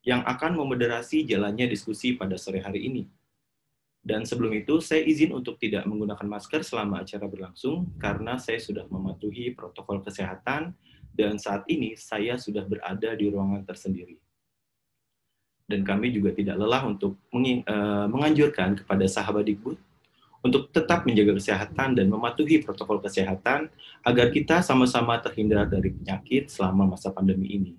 yang akan memoderasi jalannya diskusi pada sore hari ini. Dan sebelum itu, saya izin untuk tidak menggunakan masker selama acara berlangsung, karena saya sudah mematuhi protokol kesehatan, dan saat ini saya sudah berada di ruangan tersendiri. Dan kami juga tidak lelah untuk menganjurkan kepada sahabat Dikbud untuk tetap menjaga kesehatan dan mematuhi protokol kesehatan agar kita sama-sama terhindar dari penyakit selama masa pandemi ini.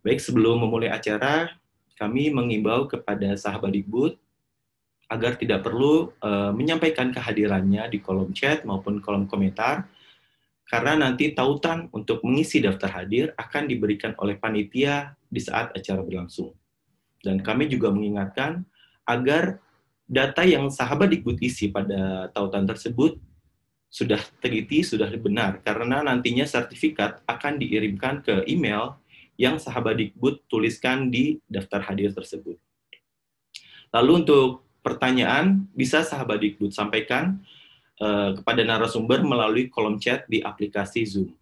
Baik, sebelum memulai acara, kami mengimbau kepada sahabat Dikbud agar tidak perlu menyampaikan kehadirannya di kolom chat maupun kolom komentar, karena nanti tautan untuk mengisi daftar hadir akan diberikan oleh panitia di saat acara berlangsung. Dan kami juga mengingatkan agar data yang sahabat Dikbud isi pada tautan tersebut sudah teliti, sudah benar, karena nantinya sertifikat akan dikirimkan ke email yang sahabat Dikbud tuliskan di daftar hadir tersebut. Lalu untuk pertanyaan, bisa sahabat Dikbud sampaikan kepada narasumber melalui kolom chat di aplikasi Zoom.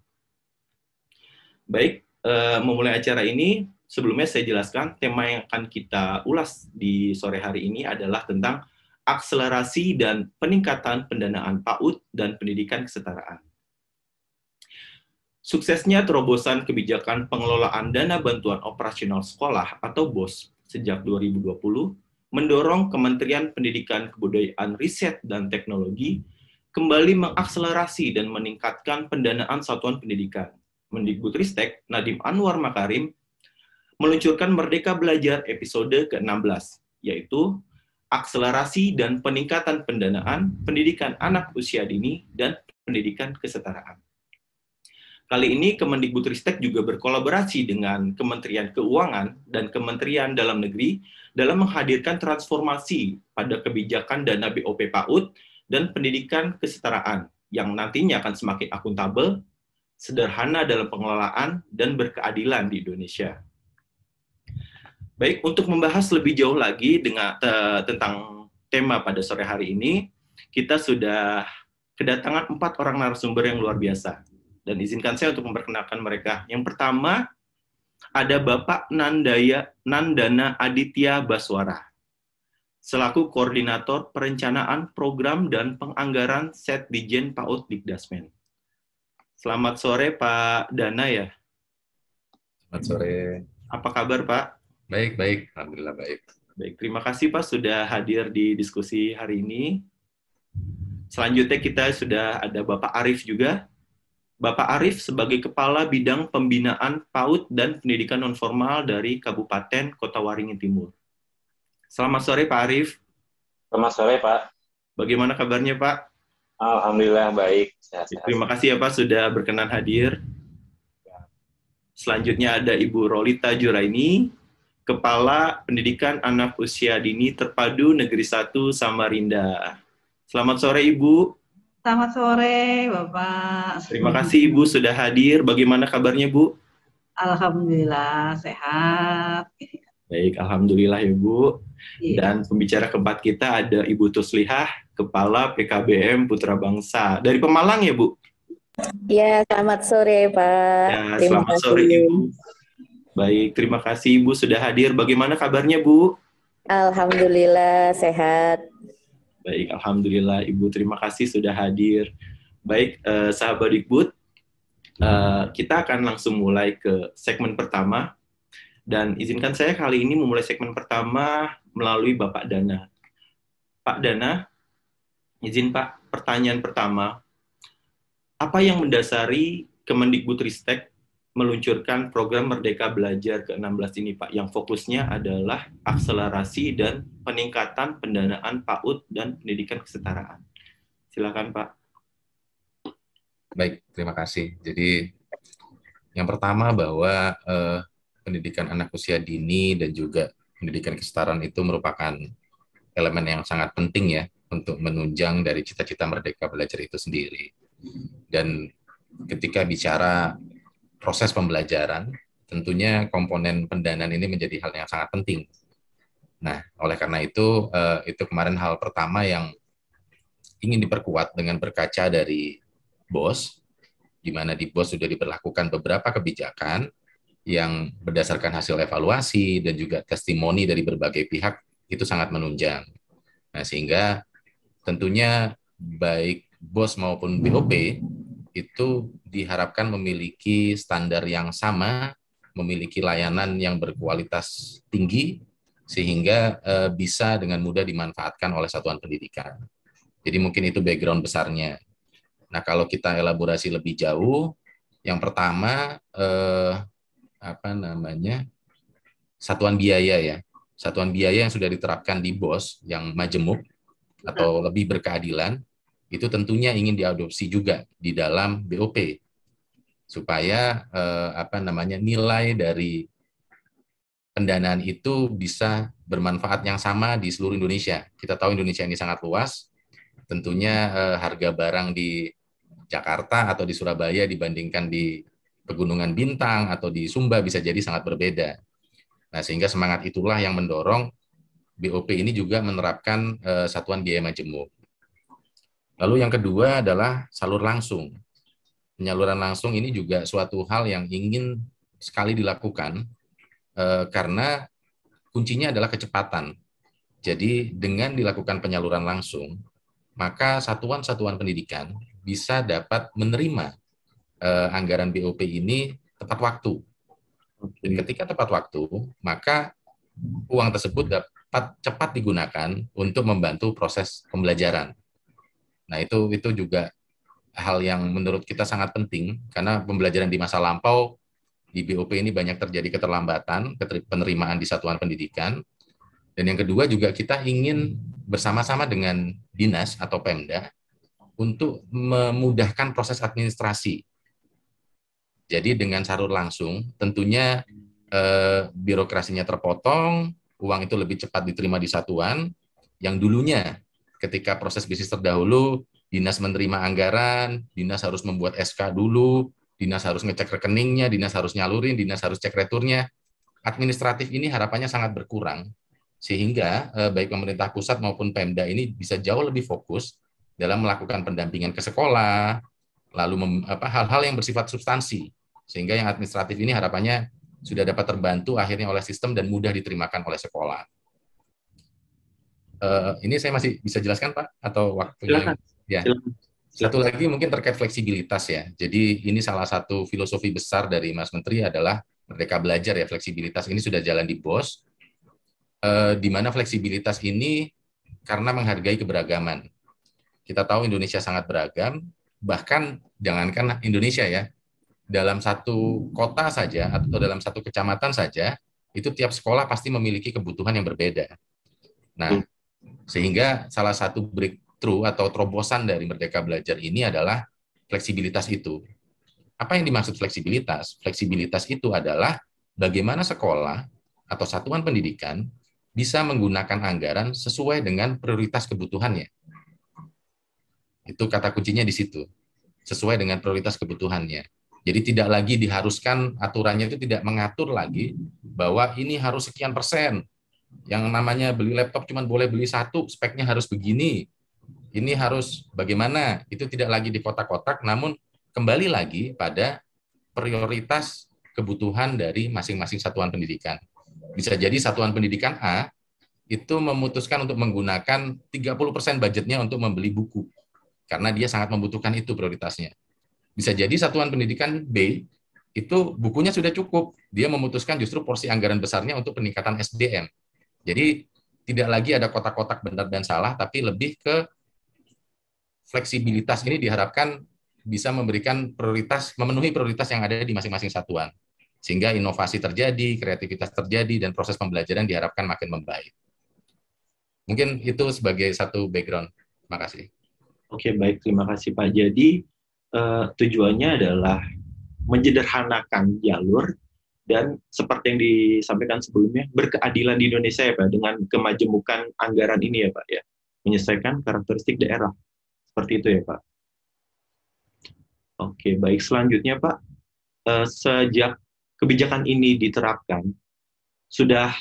Baik, memulai acara ini, sebelumnya saya jelaskan tema yang akan kita ulas di sore hari ini adalah tentang akselerasi dan peningkatan pendanaan PAUD dan pendidikan kesetaraan. Suksesnya terobosan kebijakan pengelolaan dana bantuan operasional sekolah atau BOS sejak 2020 mendorong Kementerian Pendidikan Kebudayaan Riset dan Teknologi kembali mengakselerasi dan meningkatkan pendanaan satuan pendidikan. Mendikbudristek Nadiem Anwar Makarim meluncurkan Merdeka Belajar episode ke-16, yaitu akselerasi dan peningkatan pendanaan pendidikan anak usia dini dan pendidikan kesetaraan. Kali ini Kemendikbudristek juga berkolaborasi dengan Kementerian Keuangan dan Kementerian Dalam Negeri dalam menghadirkan transformasi pada kebijakan dana BOP PAUD dan pendidikan kesetaraan yang nantinya akan semakin akuntabel, sederhana dalam pengelolaan, dan berkeadilan di Indonesia. Baik, untuk membahas lebih jauh lagi tentang tema pada sore hari ini, kita sudah kedatangan 4 orang narasumber yang luar biasa. Dan izinkan saya untuk memperkenalkan mereka. Yang pertama, ada Bapak Nandana Aditya Baswara, selaku Koordinator Perencanaan Program dan Penganggaran Setdijen PAUD Dikdasmen. Selamat sore Pak Dana ya. Selamat sore. Apa kabar Pak? Baik. Alhamdulillah baik. Baik, terima kasih Pak sudah hadir di diskusi hari ini. Selanjutnya kita sudah ada Bapak Arief juga. Bapak Arief sebagai Kepala Bidang Pembinaan PAUD dan Pendidikan Nonformal dari Kabupaten Kota Waringin Timur. Selamat sore Pak Arief. Selamat sore Pak. Bagaimana kabarnya Pak? Alhamdulillah baik. Sehat-sehat. Terima kasih ya Pak sudah berkenan hadir. Selanjutnya ada Ibu Rolita Juraini, Kepala Pendidikan Anak Usia Dini Terpadu Negeri 1 Samarinda. Selamat sore Ibu. Selamat sore Bapak. Terima kasih Ibu sudah hadir. Bagaimana kabarnya Bu? Alhamdulillah sehat. Baik, Alhamdulillah ya Bu. Iya. Dan pembicara keempat kita ada Ibu Tuslihah, Kepala PKBM Putra Bangsa. Dari Pemalang ya Bu? Ya, selamat sore Pak. Ya, selamat sore Ibu. Baik, terima kasih Ibu sudah hadir. Bagaimana kabarnya Bu? Alhamdulillah sehat. Baik, Alhamdulillah Ibu. Terima kasih sudah hadir. Baik, sahabat Dikbud, kita akan langsung mulai ke segmen pertama. Dan izinkan saya kali ini memulai segmen pertama melalui Bapak Dana. Pak Dana, izin Pak, pertanyaan pertama. Apa yang mendasari Kemendikbudristek meluncurkan program Merdeka Belajar ke-16 ini, Pak, yang fokusnya adalah akselerasi dan peningkatan pendanaan PAUD dan pendidikan kesetaraan. Silakan, Pak. Baik, terima kasih. Jadi, yang pertama bahwa pendidikan anak usia dini dan juga pendidikan kesetaraan itu merupakan elemen yang sangat penting ya untuk menunjang dari cita-cita Merdeka Belajar itu sendiri. Dan ketika bicara proses pembelajaran, tentunya komponen pendanaan ini menjadi hal yang sangat penting. Nah, oleh karena itu kemarin hal pertama yang ingin diperkuat dengan berkaca dari BOS, di mana di BOS sudah diberlakukan beberapa kebijakan yang berdasarkan hasil evaluasi dan juga testimoni dari berbagai pihak itu sangat menunjang. Nah, sehingga tentunya baik BOS maupun BOP itu diharapkan memiliki standar yang sama, memiliki layanan yang berkualitas tinggi, sehingga bisa dengan mudah dimanfaatkan oleh satuan pendidikan. Jadi mungkin itu background besarnya. Nah, kalau kita elaborasi lebih jauh, yang pertama satuan biaya ya. Satuan biaya yang sudah diterapkan di BOS yang majemuk atau lebih berkeadilan, itu tentunya ingin diadopsi juga di dalam BOP supaya nilai dari pendanaan itu bisa bermanfaat yang sama di seluruh Indonesia. Kita tahu Indonesia ini sangat luas, tentunya harga barang di Jakarta atau di Surabaya dibandingkan di Pegunungan Bintang atau di Sumba bisa jadi sangat berbeda. Nah, sehingga semangat itulah yang mendorong BOP ini juga menerapkan satuan biaya majemuk. Lalu yang kedua adalah salur langsung. Penyaluran langsung ini juga suatu hal yang ingin sekali dilakukan karena kuncinya adalah kecepatan. Jadi dengan dilakukan penyaluran langsung, maka satuan-satuan pendidikan bisa dapat menerima anggaran BOP ini tepat waktu. Dan ketika tepat waktu, maka uang tersebut dapat cepat digunakan untuk membantu proses pembelajaran. Nah, itu juga hal yang menurut kita sangat penting, karena pembelajaran di masa lampau di BOP ini banyak terjadi keterlambatan, penerimaan di satuan pendidikan. Dan yang kedua juga kita ingin bersama-sama dengan dinas atau Pemda untuk memudahkan proses administrasi. Jadi dengan salur langsung, tentunya birokrasinya terpotong, uang itu lebih cepat diterima di satuan, yang dulunya ketika proses bisnis terdahulu, dinas menerima anggaran, dinas harus membuat SK dulu, dinas harus ngecek rekeningnya, dinas harus nyalurin, dinas harus cek returnya. Administratif ini harapannya sangat berkurang, sehingga baik pemerintah pusat maupun Pemda ini bisa jauh lebih fokus dalam melakukan pendampingan ke sekolah, lalu hal-hal yang bersifat substansi, sehingga yang administratif ini harapannya sudah dapat terbantu akhirnya oleh sistem dan mudah diterimakan oleh sekolah. Ini saya masih bisa jelaskan, Pak, atau waktunya? Silakan. Ya. Silakan. Satu lagi mungkin terkait fleksibilitas ya. Jadi ini salah satu filosofi besar dari Mas Menteri adalah Merdeka Belajar ya, fleksibilitas ini sudah jalan di BOS, di mana fleksibilitas ini karena menghargai keberagaman. Kita tahu Indonesia sangat beragam, bahkan jangankan Indonesia ya, dalam satu kota saja atau dalam satu kecamatan saja, itu tiap sekolah pasti memiliki kebutuhan yang berbeda. Nah, sehingga salah satu breakthrough atau terobosan dari Merdeka Belajar ini adalah fleksibilitas itu. Apa yang dimaksud fleksibilitas? Fleksibilitas itu adalah bagaimana sekolah atau satuan pendidikan bisa menggunakan anggaran sesuai dengan prioritas kebutuhannya. Itu kata kuncinya di situ, sesuai dengan prioritas kebutuhannya. Jadi tidak lagi diharuskan, aturannya itu tidak mengatur lagi bahwa ini harus sekian persen. Yang namanya beli laptop cuma boleh beli satu, speknya harus begini. Ini harus bagaimana, itu tidak lagi di kotak-kotak, namun kembali lagi pada prioritas kebutuhan dari masing-masing satuan pendidikan. Bisa jadi satuan pendidikan A itu memutuskan untuk menggunakan 30% budgetnya untuk membeli buku, karena dia sangat membutuhkan itu prioritasnya. Bisa jadi satuan pendidikan B itu bukunya sudah cukup, dia memutuskan justru porsi anggaran besarnya untuk peningkatan SDM. Jadi tidak lagi ada kotak-kotak benar dan salah, tapi lebih ke fleksibilitas ini diharapkan bisa memberikan prioritas, memenuhi prioritas yang ada di masing-masing satuan. Sehingga inovasi terjadi, kreativitas terjadi, dan proses pembelajaran diharapkan makin membaik. Mungkin itu sebagai satu background. Terima kasih. Oke, baik. Terima kasih, Pak. Jadi, tujuannya adalah menyederhanakan jalur dan seperti yang disampaikan sebelumnya, berkeadilan di Indonesia ya Pak, dengan kemajemukan anggaran ini ya Pak ya, menyesuaikan karakteristik daerah. Seperti itu ya Pak. Oke, baik. Selanjutnya Pak, sejak kebijakan ini diterapkan, sudah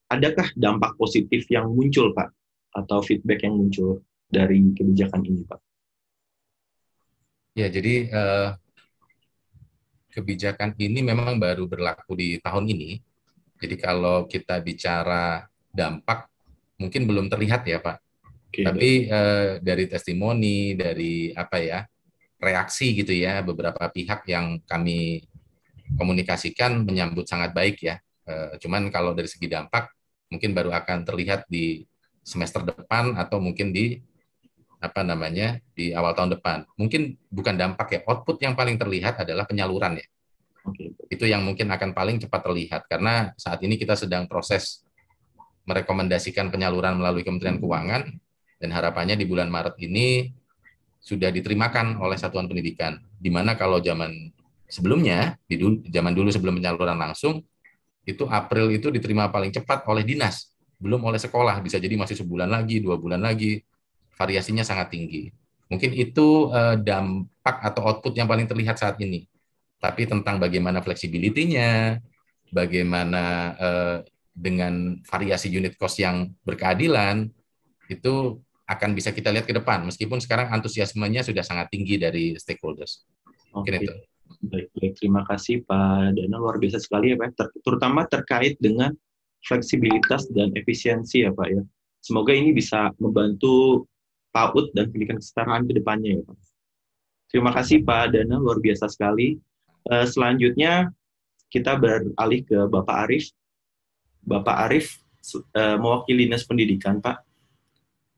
adakah dampak positif yang muncul Pak, atau feedback yang muncul dari kebijakan ini Pak? Ya, jadi kebijakan ini memang baru berlaku di tahun ini. Jadi kalau kita bicara dampak, mungkin belum terlihat ya Pak. Oke, Tapi dari testimoni, dari apa ya, reaksi gitu ya, beberapa pihak yang kami komunikasikan menyambut sangat baik ya. Cuman kalau dari segi dampak, mungkin baru akan terlihat di semester depan atau mungkin di apa namanya di awal tahun depan. Mungkin bukan dampak ya, output yang paling terlihat adalah penyaluran ya. oke, Itu yang mungkin akan paling cepat terlihat karena saat ini kita sedang proses merekomendasikan penyaluran melalui Kementerian Keuangan dan harapannya di bulan Maret ini sudah diterimakan oleh satuan pendidikan. Di mana kalau zaman sebelumnya, zaman dulu sebelum penyaluran langsung, itu April itu diterima paling cepat oleh dinas, belum oleh sekolah, bisa jadi masih sebulan lagi, 2 bulan lagi, variasinya sangat tinggi. Mungkin itu dampak atau output yang paling terlihat saat ini. Tapi tentang bagaimana fleksibilitinya, bagaimana dengan variasi unit cost yang berkeadilan, itu akan bisa kita lihat ke depan, meskipun sekarang antusiasmenya sudah sangat tinggi dari stakeholders. Mungkin oke. itu. Baik. Terima kasih Pak Dana, luar biasa sekali ya Pak, terutama terkait dengan fleksibilitas dan efisiensi ya Pak ya. Semoga ini bisa membantu PAUD dan pendidikan kesetaraan ke depannya ya Pak. Terima kasih Pak Dana, luar biasa sekali. Selanjutnya kita beralih ke Bapak Arif. Bapak Arif mewakili Dinas Pendidikan Pak.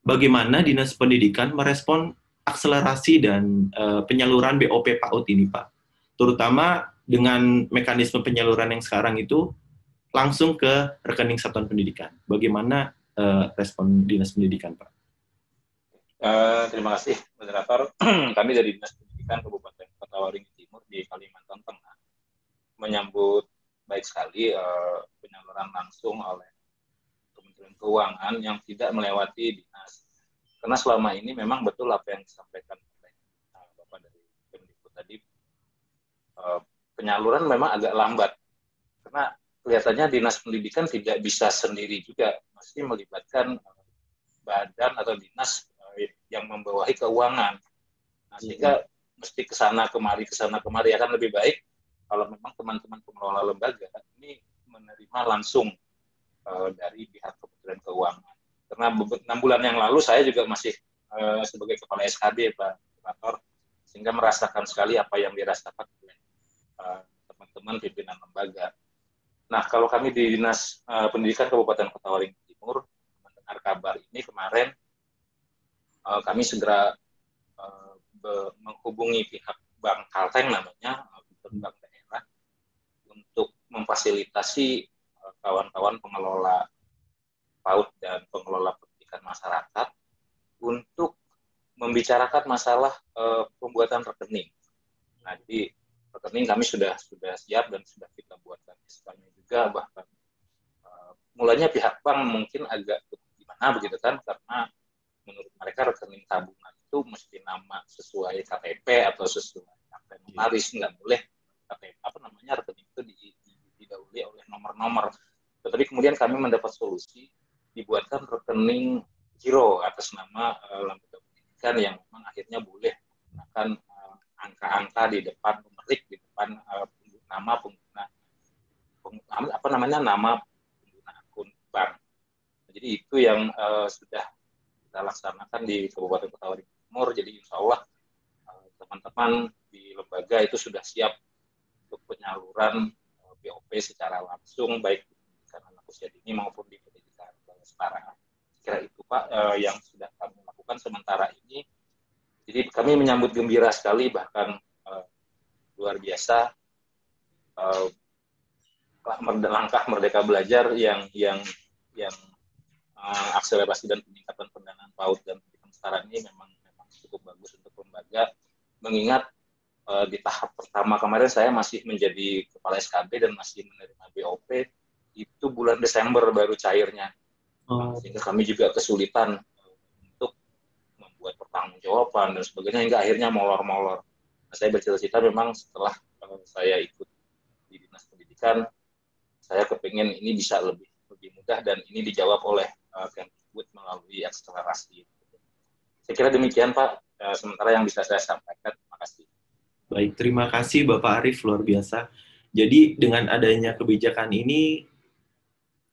Bagaimana Dinas Pendidikan merespon akselerasi dan penyaluran BOP PAUD ini Pak? Terutama dengan mekanisme penyaluran yang sekarang itu langsung ke rekening satuan pendidikan. Bagaimana respon Dinas Pendidikan, Pak? Terima kasih, moderator. Kami dari Dinas Pendidikan Kabupaten Kota Waringin Timur di Kalimantan Tengah menyambut baik sekali penyaluran langsung oleh Kementerian Keuangan yang tidak melewati dinas. Karena selama ini memang betul apa yang disampaikan oleh Bapak dari Kemdikbud tadi, penyaluran memang agak lambat. Karena kelihatannya Dinas Pendidikan tidak bisa sendiri juga, mesti melibatkan badan atau dinas yang membawahi keuangan. Nah, sehingga mesti kesana kemari akan lebih baik kalau memang teman-teman pengelola lembaga ini menerima langsung dari pihak Kementerian Keuangan. Karena 6 bulan yang lalu saya juga masih sebagai kepala SKD Pak Moderator, sehingga merasakan sekali apa yang dirasakan oleh teman-teman pimpinan lembaga. Nah, kalau kami di Dinas Pendidikan Kabupaten Kota Waringin Timur mendengar kabar ini kemarin, kami segera menghubungi pihak Bank Kalteng namanya, bank daerah, untuk memfasilitasi kawan-kawan pengelola PAUD dan pengelola pendidikan masyarakat untuk membicarakan masalah pembuatan rekening. Nah, jadi rekening kami sudah siap dan sudah kita buatkan SK-nya juga, bahkan mulanya pihak bank mungkin agak gimana begitu kan, karena menurut mereka rekening tabungan itu mesti nama sesuai KTP atau sesuai akta notaris, nggak boleh KTP rekening itu didahului oleh nomor-nomor. Tetapi kemudian kami mendapat solusi, dibuatkan rekening giro atas nama lembaga pendidikan yang memang akhirnya boleh menggunakan angka-angka di depan, numerik di depan nama pengguna akun bank. Jadi itu yang sudah kita laksanakan di Kabupaten Kota Waringin Timur. Jadi insya Allah teman-teman di lembaga itu sudah siap untuk penyaluran BOP secara langsung, baik di pendidikan anak usia dini maupun di pendidikan kesetaraan. Kira itu Pak yang sudah kami lakukan sementara ini. Jadi kami menyambut gembira sekali, bahkan luar biasa langkah Merdeka Belajar yang akselerasi dan peningkatan pendanaan PAUD dan pendidikan kesetaraan ini memang cukup bagus untuk lembaga. Mengingat di tahap pertama kemarin saya masih menjadi kepala SKB dan masih menerima BOP, itu bulan Desember baru cairnya. Sehingga kami juga kesulitan untuk membuat pertanggungjawaban dan sebagainya, hingga akhirnya molor-molor. Nah, saya bercita-cita memang setelah saya ikut di Dinas Pendidikan, saya kepingin ini bisa lebih mudah dan ini dijawab oleh Kemdikbud melalui akselerasi. Saya kira demikian Pak, sementara yang bisa saya sampaikan. Terima kasih. Baik, terima kasih Bapak Arief, luar biasa. Jadi dengan adanya kebijakan ini,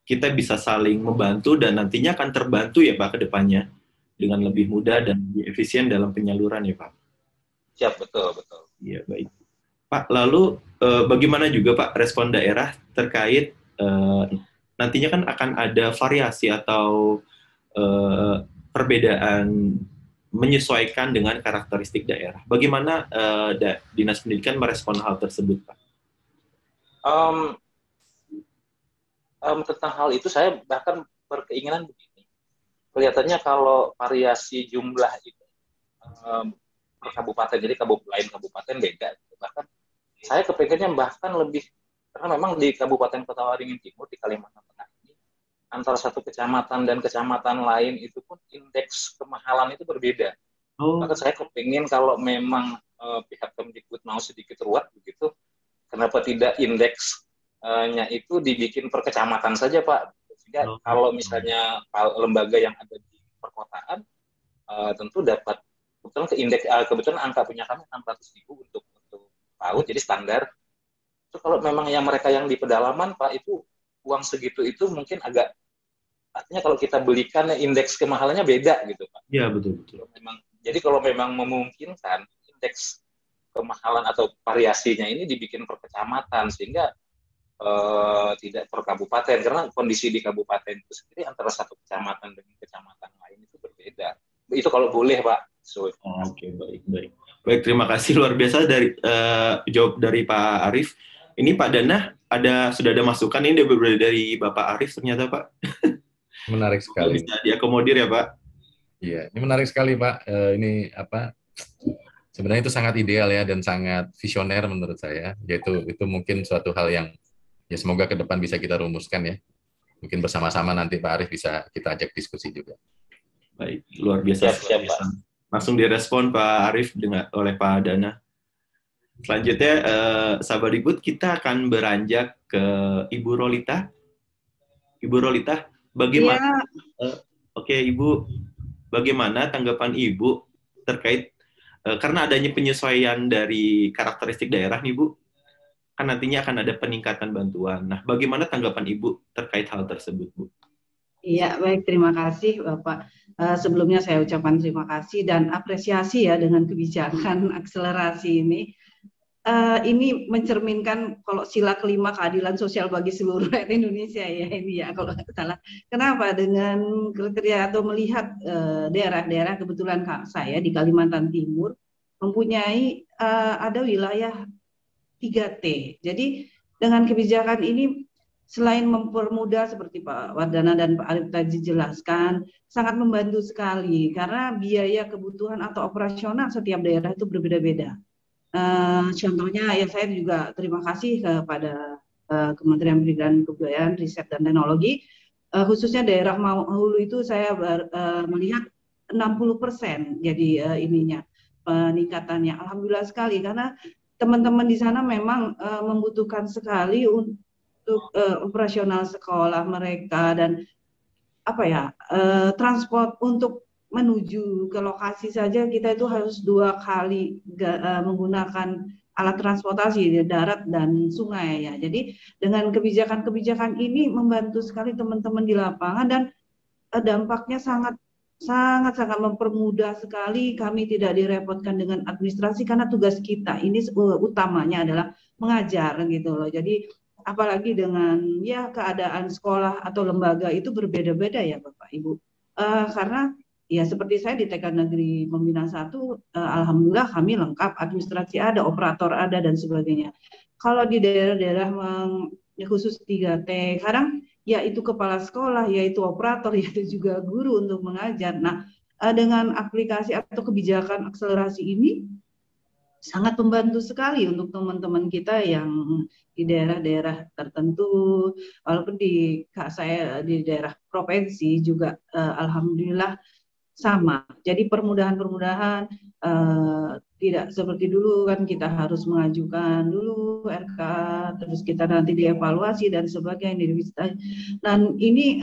kita bisa saling membantu dan nantinya akan terbantu ya Pak ke depannya dengan lebih mudah dan lebih efisien dalam penyaluran ya Pak. Siap, betul. Iya, baik. Pak, lalu bagaimana juga Pak respon daerah terkait nantinya kan akan ada variasi atau perbedaan menyesuaikan dengan karakteristik daerah. Bagaimana Dinas Pendidikan merespon hal tersebut, Pak? Tentang hal itu saya bahkan berkeinginan begini. Kelihatannya kalau variasi jumlah itu per kabupaten, jadi lain kabupaten beda. Bahkan saya kepengennya bahkan lebih, karena memang di Kabupaten Kota Waringin Timur di Kalimantan Tengah ini antara satu kecamatan dan kecamatan lain itu pun indeks kemahalan itu berbeda. Maka saya kepingin kalau memang pihak Kemdikbud mau sedikit ruwet begitu, kenapa tidak indeksnya itu dibikin per kecamatan saja Pak? Sehingga kalau misalnya lembaga yang ada di perkotaan tentu dapat kebetulan angka punya kami 600.000 untuk PAUD, jadi standar. Itu kalau memang yang mereka yang di pedalaman Pak itu uang segitu itu mungkin agak, artinya kalau kita belikan indeks kemahalannya beda gitu Pak. Iya, betul. Jadi kalau memang memungkinkan indeks kemahalan atau variasinya ini dibikin per kecamatan sehingga tidak per kabupaten, karena kondisi di kabupaten itu sendiri antara satu kecamatan dengan kecamatan lain itu berbeda. Itu kalau boleh Pak. Oke, baik, terima kasih luar biasa dari jawab dari Pak Arief. Ini Pak Dana sudah ada masukan ini dari Bapak Arief ternyata Pak. Menarik sekali. Bisa diakomodir ya Pak. Iya, ini menarik sekali Pak. Ini apa? Sebenarnya itu sangat ideal ya dan sangat visioner menurut saya. Yaitu itu mungkin suatu hal yang ya semoga ke depan bisa kita rumuskan ya. Mungkin bersama-sama nanti Pak Arief bisa kita ajak diskusi juga. Baik, luar biasa. Siap, Pak. Langsung direspon Pak Arief oleh Pak Dana. Selanjutnya, sahabat Dikbud, kita akan beranjak ke Ibu Rolita. Ibu Rolita, bagaimana? Oke, Ibu, bagaimana tanggapan Ibu terkait karena adanya penyesuaian dari karakteristik daerah nih Bu, kan nantinya akan ada peningkatan bantuan. Nah, bagaimana tanggapan Ibu terkait hal tersebut, Bu? Iya, baik, terima kasih Bapak. Sebelumnya saya ucapkan terima kasih dan apresiasi ya dengan kebijakan akselerasi ini. Ini mencerminkan kalau sila kelima keadilan sosial bagi seluruh rakyat Indonesia ya ini ya kalau nggak salah. Kenapa? Dengan kriteria atau melihat daerah-daerah, kebetulan saya di Kalimantan Timur mempunyai ada wilayah 3T. Jadi dengan kebijakan ini selain mempermudah seperti Pak Wardana dan Pak Arief tadi jelaskan, sangat membantu sekali karena biaya kebutuhan atau operasional setiap daerah itu berbeda-beda. Contohnya ya saya juga terima kasih kepada Kementerian Pendidikan dan Kebudayaan, Riset dan Teknologi, khususnya daerah Hulu itu saya melihat 60% jadi ininya peningkatannya. Alhamdulillah sekali karena teman-teman di sana memang membutuhkan sekali untuk operasional sekolah mereka dan transport untuk menuju ke lokasi saja kita itu harus 2 kali menggunakan alat transportasi di darat dan sungai ya. Jadi dengan kebijakan-kebijakan ini membantu sekali teman-teman di lapangan dan dampaknya sangat mempermudah sekali. Kami tidak direpotkan dengan administrasi karena tugas kita ini utamanya adalah mengajar gitu loh. Jadi apalagi dengan ya keadaan sekolah atau lembaga itu berbeda-beda ya Bapak Ibu. Karena ya seperti saya di TK Negeri Pembinaan 1, alhamdulillah kami lengkap, administrasi ada, operator ada dan sebagainya. Kalau di daerah-daerah khusus 3T, kadang yaitu kepala sekolah, yaitu operator, yaitu juga guru untuk mengajar. Nah, dengan aplikasi atau kebijakan akselerasi ini sangat membantu sekali untuk teman-teman kita yang di daerah-daerah tertentu. Walaupun saya di daerah provinsi juga alhamdulillah sama. Jadi permudahan-permudahan tidak seperti dulu kan kita harus mengajukan dulu RK, terus kita nanti dievaluasi dan sebagainya. Dan ini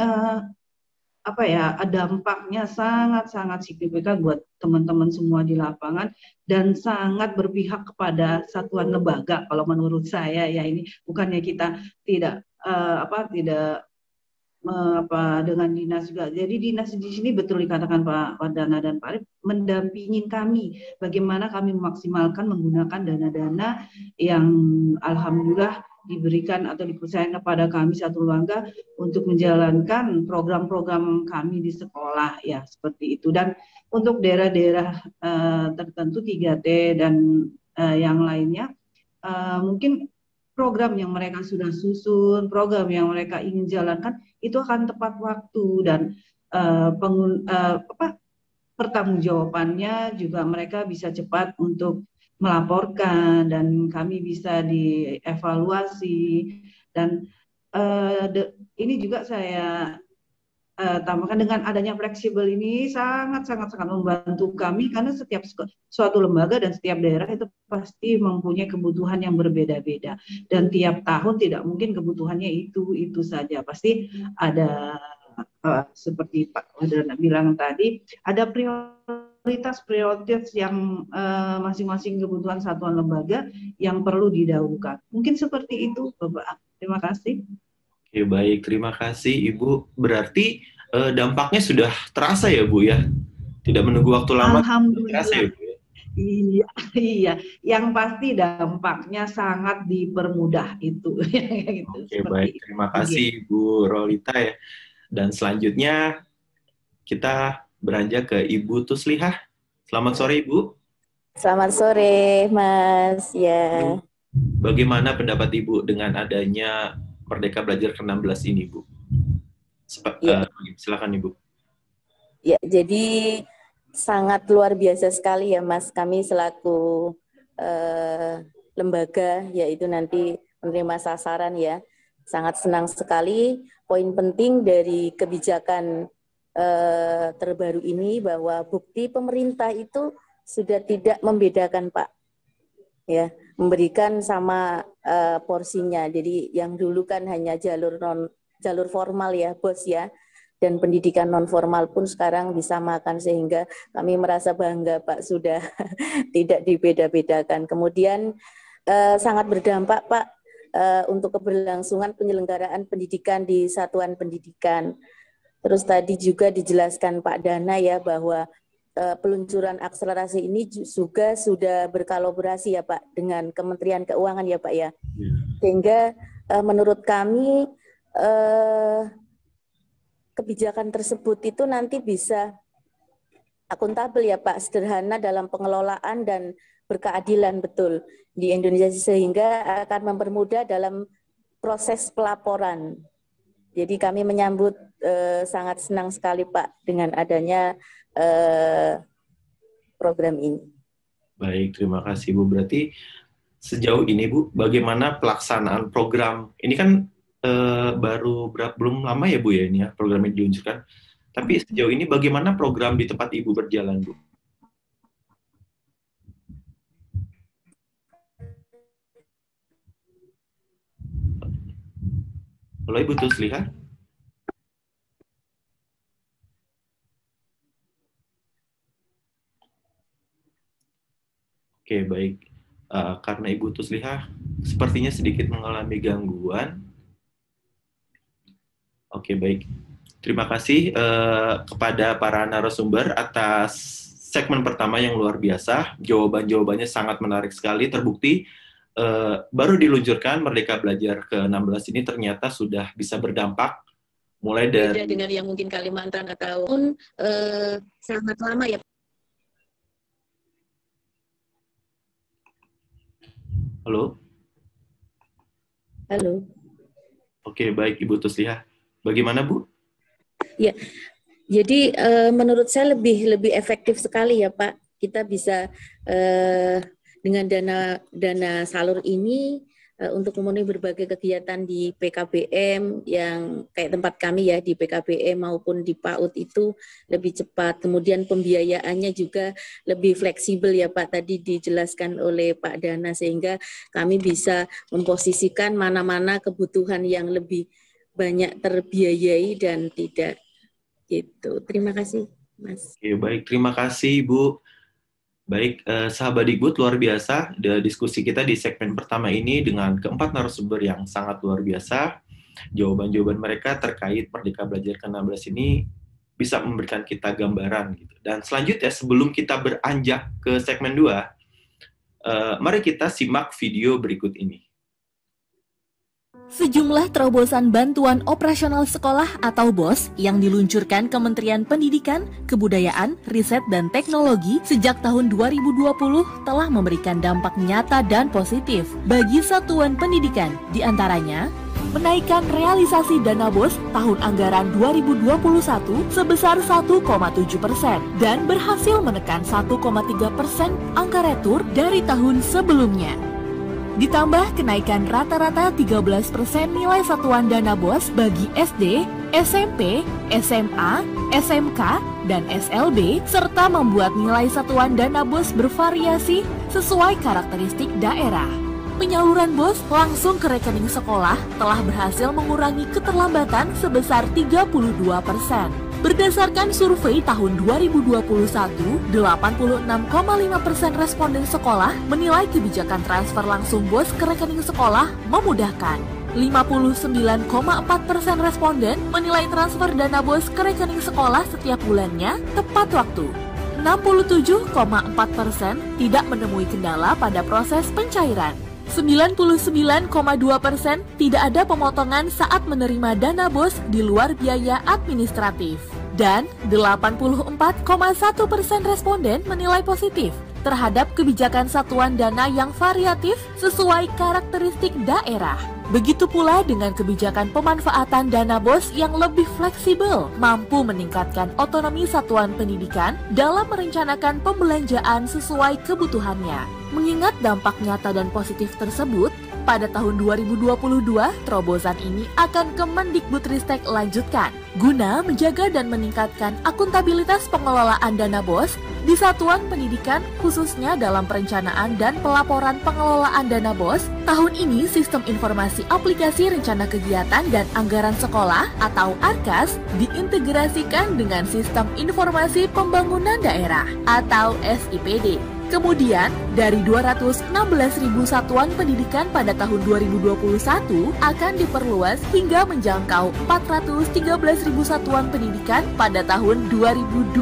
apa ya, dampaknya sangat-sangat signifikan buat teman-teman semua di lapangan dan sangat berpihak kepada satuan lembaga. Kalau menurut saya ya, ini bukannya kita tidak tidak dengan dinas juga. Jadi dinas di sini betul dikatakan Pak Dana dan Pak Arif mendampingin kami bagaimana kami memaksimalkan menggunakan dana-dana yang alhamdulillah diberikan atau dipercayakan kepada kami satu lembaga untuk menjalankan program-program kami di sekolah ya, seperti itu. Dan untuk daerah-daerah tertentu 3T dan yang lainnya mungkin program yang mereka sudah susun, program yang mereka ingin jalankan itu akan tepat waktu dan pertanggungjawabannya juga mereka bisa cepat untuk melaporkan dan kami bisa dievaluasi. Dan ini juga saya tambahkan, dengan adanya fleksibel ini sangat membantu kami karena setiap suatu lembaga dan setiap daerah itu pasti mempunyai kebutuhan yang berbeda-beda dan tiap tahun tidak mungkin kebutuhannya itu saja, pasti ada seperti Pak Wadana bilang tadi, ada prioritas yang masing-masing kebutuhan satuan lembaga yang perlu didahulukan. Mungkin seperti itu, Bapak. Terima kasih. Oke, baik. Terima kasih, Ibu. Berarti dampaknya sudah terasa ya, Bu, ya? Tidak menunggu waktu lama. Alhamdulillah. Terasa ya, Bu, ya? Iya. Yang pasti dampaknya sangat dipermudah itu. Oke, baik. Terima kasih, Bu Rolita ya. Dan selanjutnya kita beranjak ke Ibu Tuslihah. Selamat sore, Ibu. Selamat sore, Mas. Ya. Bagaimana pendapat Ibu dengan adanya Merdeka Belajar ke-16 ini, Bu? Silakan, Ibu. Ya, jadi sangat luar biasa sekali ya, Mas. Kami selaku lembaga, yaitu nanti menerima sasaran ya, sangat senang sekali. Poin penting dari kebijakan terbaru ini bahwa bukti pemerintah itu sudah tidak membedakan, Pak. Ya, memberikan sama porsinya. Jadi yang dulu kan hanya jalur formal ya, Bos ya. Dan pendidikan non formal pun sekarang disamakan, sehingga kami merasa bangga, Pak, sudah tidak dibeda-bedakan. Kemudian sangat berdampak, Pak, untuk keberlangsungan penyelenggaraan pendidikan di satuan pendidikan. Terus tadi juga dijelaskan Pak Dana ya bahwa peluncuran akselerasi ini juga sudah berkolaborasi ya Pak dengan Kementerian Keuangan ya Pak ya. Sehingga menurut kami kebijakan tersebut itu nanti bisa akuntabel ya Pak, sederhana dalam pengelolaan dan berkeadilan betul di Indonesia, sehingga akan mempermudah dalam proses pelaporan. Jadi kami menyambut sangat senang sekali Pak dengan adanya program ini. Baik, terima kasih Bu. Berarti sejauh ini Bu, bagaimana pelaksanaan program? Ini kan belum lama ya Bu ya ini ya program ini diluncurkan. Tapi sejauh ini bagaimana program di tempat Ibu berjalan Bu? Halo Ibu Tuslihah. Oke, baik. Karena Ibu Tuslihah sepertinya sedikit mengalami gangguan. Oke, baik. Terima kasih kepada para narasumber atas segmen pertama yang luar biasa. Jawaban-jawabannya sangat menarik sekali. Terbukti baru diluncurkan Merdeka Belajar ke-16 ini ternyata sudah bisa berdampak. Mulai dari... Beda dengan yang mungkin Kalimantan atau sangat lama ya. Halo? Halo. Oke, baik Ibu Tuslihah. Bagaimana Bu? Ya, jadi menurut saya lebih efektif sekali ya Pak. Kita bisa dengan dana salur ini untuk memenuhi berbagai kegiatan di PKBM yang kayak tempat kami ya di PKBM maupun di PAUD itu lebih cepat. Kemudian pembiayaannya juga lebih fleksibel ya Pak, tadi dijelaskan oleh Pak Dana, sehingga kami bisa memposisikan mana-mana kebutuhan yang lebih banyak terbiayai dan tidak Gitu. Terima kasih, Mas. Oke, baik. Terima kasih, Ibu. Baik, sahabat Dikbud, luar biasa diskusi kita di segmen pertama ini dengan keempat narasumber yang sangat luar biasa. Jawaban-jawaban mereka terkait Merdeka Belajar ke-16 ini bisa memberikan kita gambaran gitu. Dan selanjutnya, sebelum kita beranjak ke segmen 2, mari kita simak video berikut ini. Sejumlah terobosan bantuan operasional sekolah atau BOS yang diluncurkan Kementerian Pendidikan, Kebudayaan, Riset, dan Teknologi sejak tahun 2020 telah memberikan dampak nyata dan positif bagi satuan pendidikan, diantaranya menaikkan realisasi dana BOS tahun anggaran 2021 sebesar 1,7% dan berhasil menekan 1,3% angka retur dari tahun sebelumnya. Ditambah kenaikan rata-rata 13% nilai satuan dana BOS bagi SD, SMP, SMA, SMK, dan SLB, serta membuat nilai satuan dana BOS bervariasi sesuai karakteristik daerah. Penyaluran BOS langsung ke rekening sekolah telah berhasil mengurangi keterlambatan sebesar 32%. Berdasarkan survei tahun 2021, 86,5% responden sekolah menilai kebijakan transfer langsung BOS ke rekening sekolah memudahkan. 59,4% responden menilai transfer dana BOS ke rekening sekolah setiap bulannya tepat waktu. 67,4% tidak menemui kendala pada proses pencairan. 99,2% tidak ada pemotongan saat menerima dana BOS di luar biaya administratif. Dan 84,1% responden menilai positif terhadap kebijakan satuan dana yang variatif sesuai karakteristik daerah. Begitu pula dengan kebijakan pemanfaatan dana BOS yang lebih fleksibel, mampu meningkatkan otonomi satuan pendidikan dalam merencanakan pembelanjaan sesuai kebutuhannya. Mengingat dampak nyata dan positif tersebut, pada tahun 2022, terobosan ini akan Kemendikbudristek lanjutkan guna menjaga dan meningkatkan akuntabilitas pengelolaan dana BOS di satuan pendidikan, khususnya dalam perencanaan dan pelaporan pengelolaan dana BOS. Tahun ini, Sistem Informasi Aplikasi Rencana Kegiatan dan Anggaran Sekolah atau ARKAS diintegrasikan dengan Sistem Informasi Pembangunan Daerah atau SIPD. Kemudian, dari 216.000 satuan pendidikan pada tahun 2021 akan diperluas hingga menjangkau 413.000 satuan pendidikan pada tahun 2022.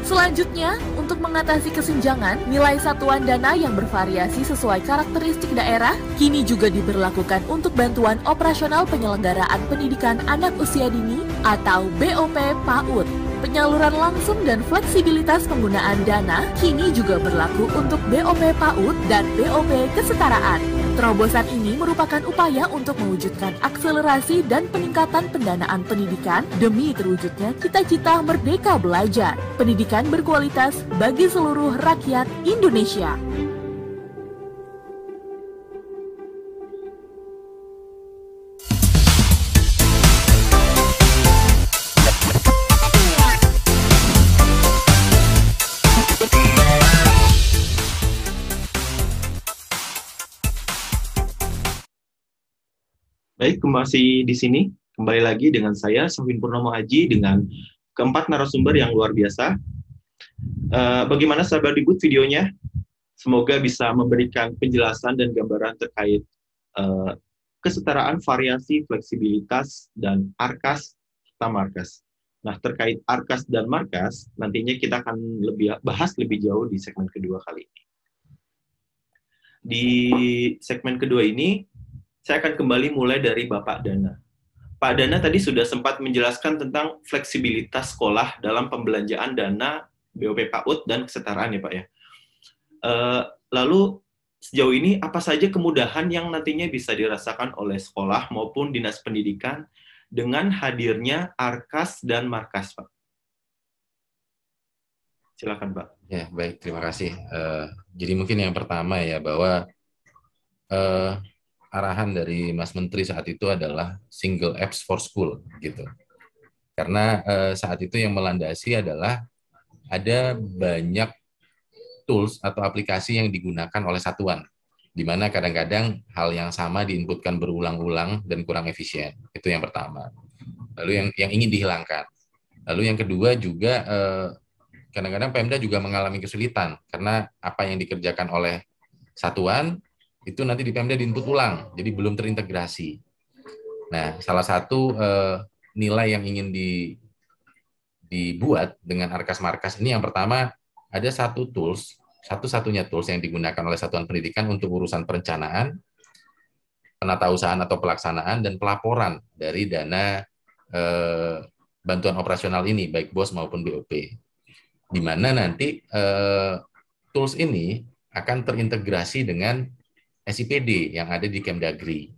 Selanjutnya, untuk mengatasi kesenjangan, nilai satuan dana yang bervariasi sesuai karakteristik daerah kini juga diberlakukan untuk bantuan operasional penyelenggaraan pendidikan anak usia dini atau BOP PAUD. Penyaluran langsung dan fleksibilitas penggunaan dana kini juga berlaku untuk BOP PAUD dan BOP kesetaraan. Terobosan ini merupakan upaya untuk mewujudkan akselerasi dan peningkatan pendanaan pendidikan demi terwujudnya cita-cita merdeka belajar, pendidikan berkualitas bagi seluruh rakyat Indonesia. Baik, masih di sini. Kembali lagi dengan saya, Sofin Purnomo Aji, dengan keempat narasumber yang luar biasa. Bagaimana sahabat Dikbud videonya? Semoga bisa memberikan penjelasan dan gambaran terkait kesetaraan, variasi, fleksibilitas, dan ARKAS serta MARKAS. Nah, terkait ARKAS dan MARKAS, nantinya kita akan bahas lebih jauh di segmen kedua kali ini. Di segmen kedua ini, saya akan kembali mulai dari Bapak Dana. Pak Dana tadi sudah sempat menjelaskan tentang fleksibilitas sekolah dalam pembelanjaan dana BOP PAUD dan kesetaraan ya Pak ya. Lalu sejauh ini apa saja kemudahan yang nantinya bisa dirasakan oleh sekolah maupun dinas pendidikan dengan hadirnya ARKAS dan MARKAS Pak? Silakan Pak. Ya baik, terima kasih. Jadi mungkin yang pertama ya bahwa arahan dari Mas Menteri saat itu adalah single apps for school gitu. Karena saat itu yang melandasi adalah ada banyak tools atau aplikasi yang digunakan oleh satuan, di mana kadang-kadang hal yang sama diinputkan berulang-ulang dan kurang efisien. Itu yang pertama. Lalu yang ingin dihilangkan. Lalu yang kedua juga kadang-kadang Pemda juga mengalami kesulitan karena apa yang dikerjakan oleh satuan itu nanti di Pemda di-input ulang, jadi belum terintegrasi. Nah, salah satu nilai yang ingin dibuat dengan Arkas Markas ini yang pertama ada satu-satunya tools yang digunakan oleh satuan pendidikan untuk urusan perencanaan, penatausahaan atau pelaksanaan, dan pelaporan dari dana bantuan operasional ini, baik BOS maupun BOP. Di mana nanti tools ini akan terintegrasi dengan SIPD yang ada di Kemdagri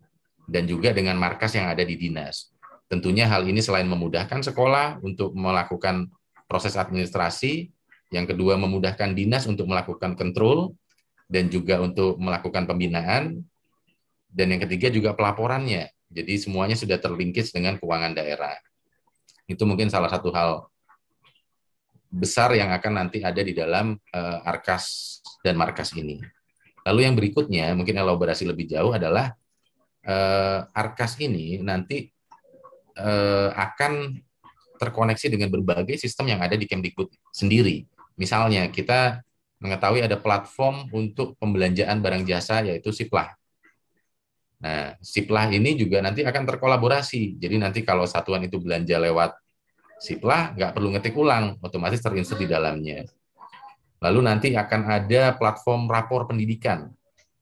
dan juga dengan markas yang ada di dinas. Tentunya hal ini selain memudahkan sekolah untuk melakukan proses administrasi, yang kedua memudahkan dinas untuk melakukan kontrol dan juga untuk melakukan pembinaan, dan yang ketiga juga pelaporannya. Jadi semuanya sudah terlinkage dengan keuangan daerah. Itu mungkin salah satu hal besar yang akan nanti ada di dalam Arkas dan Markas ini. Lalu yang berikutnya, mungkin elaborasi lebih jauh adalah Arkas ini nanti akan terkoneksi dengan berbagai sistem yang ada di Kemdikbud sendiri. Misalnya kita mengetahui ada platform untuk pembelanjaan barang jasa yaitu Siplah. Nah, Siplah ini juga nanti akan terkolaborasi. Jadi nanti kalau satuan itu belanja lewat Siplah, nggak perlu ngetik ulang, otomatis terinsert di dalamnya. Lalu nanti akan ada platform rapor pendidikan,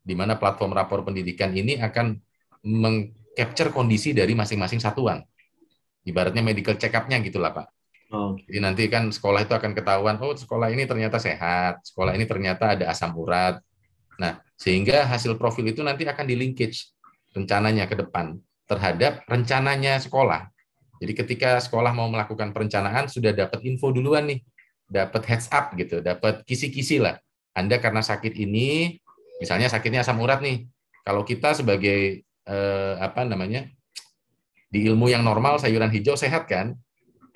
di mana platform rapor pendidikan ini akan meng-capture kondisi dari masing-masing satuan. Ibaratnya medical check-up-nya gitulah, Pak. Jadi nanti kan sekolah itu akan ketahuan, oh sekolah ini ternyata sehat, sekolah ini ternyata ada asam urat. Nah, sehingga hasil profil itu nanti akan di-linkage rencananya ke depan terhadap rencananya sekolah. Jadi ketika sekolah mau melakukan perencanaan, sudah dapat info duluan nih, dapat heads up gitu, dapat kisi-kisi lah. Anda karena sakit ini, misalnya sakitnya asam urat nih, kalau kita sebagai di ilmu yang normal sayuran hijau sehat kan,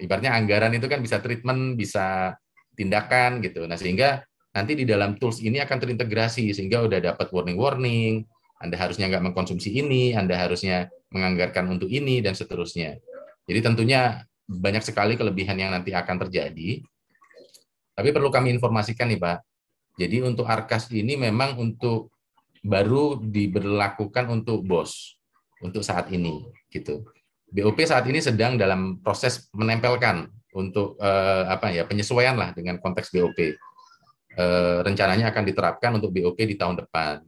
ibaratnya anggaran itu kan bisa treatment, bisa tindakan gitu. Nah sehingga nanti di dalam tools ini akan terintegrasi sehingga udah dapat warning-warning, Anda harusnya nggak mengkonsumsi ini, Anda harusnya menganggarkan untuk ini dan seterusnya. Jadi tentunya banyak sekali kelebihan yang nanti akan terjadi. Tapi perlu kami informasikan nih Pak. Jadi untuk Arkas ini memang untuk baru diberlakukan untuk BOS untuk saat ini gitu. BOP saat ini sedang dalam proses menempelkan untuk penyesuaian lah dengan konteks BOP. Rencananya akan diterapkan untuk BOP di tahun depan.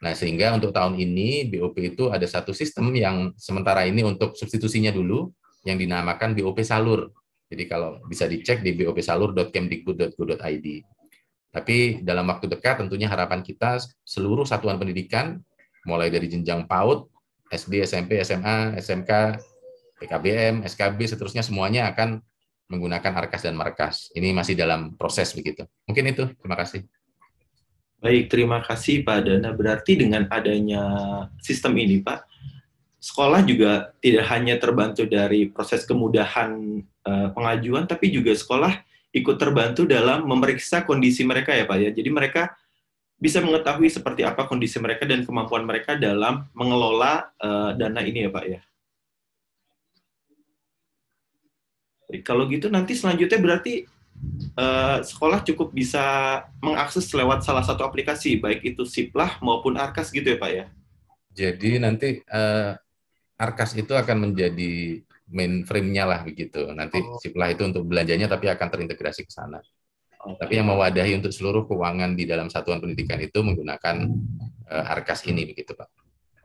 Nah, sehingga untuk tahun ini BOP itu ada satu sistem yang sementara ini untuk substitusinya dulu yang dinamakan BOP Salur. Jadi kalau bisa dicek di bopsalur.kemdikbud.go.id. Tapi dalam waktu dekat tentunya harapan kita seluruh satuan pendidikan mulai dari jenjang PAUD, SD, SMP, SMA, SMK, PKBM, SKB, seterusnya semuanya akan menggunakan Arkas dan Markas. Ini masih dalam proses begitu. Mungkin itu. Terima kasih. Baik, terima kasih Pak Dana. Berarti dengan adanya sistem ini, Pak, sekolah juga tidak hanya terbantu dari proses kemudahan pengajuan, tapi juga sekolah ikut terbantu dalam memeriksa kondisi mereka ya Pak ya. Jadi mereka bisa mengetahui seperti apa kondisi mereka dan kemampuan mereka dalam mengelola dana ini ya Pak ya. Kalau gitu nanti selanjutnya berarti sekolah cukup bisa mengakses lewat salah satu aplikasi, baik itu Siplah maupun Arkas gitu ya Pak ya? Jadi nanti Arkas itu akan menjadi mainframe-nya lah begitu. Nanti Siplah itu untuk belanjanya tapi akan terintegrasi ke sana. Tapi yang mewadahi untuk seluruh keuangan di dalam satuan pendidikan itu menggunakan Arkas ini begitu Pak.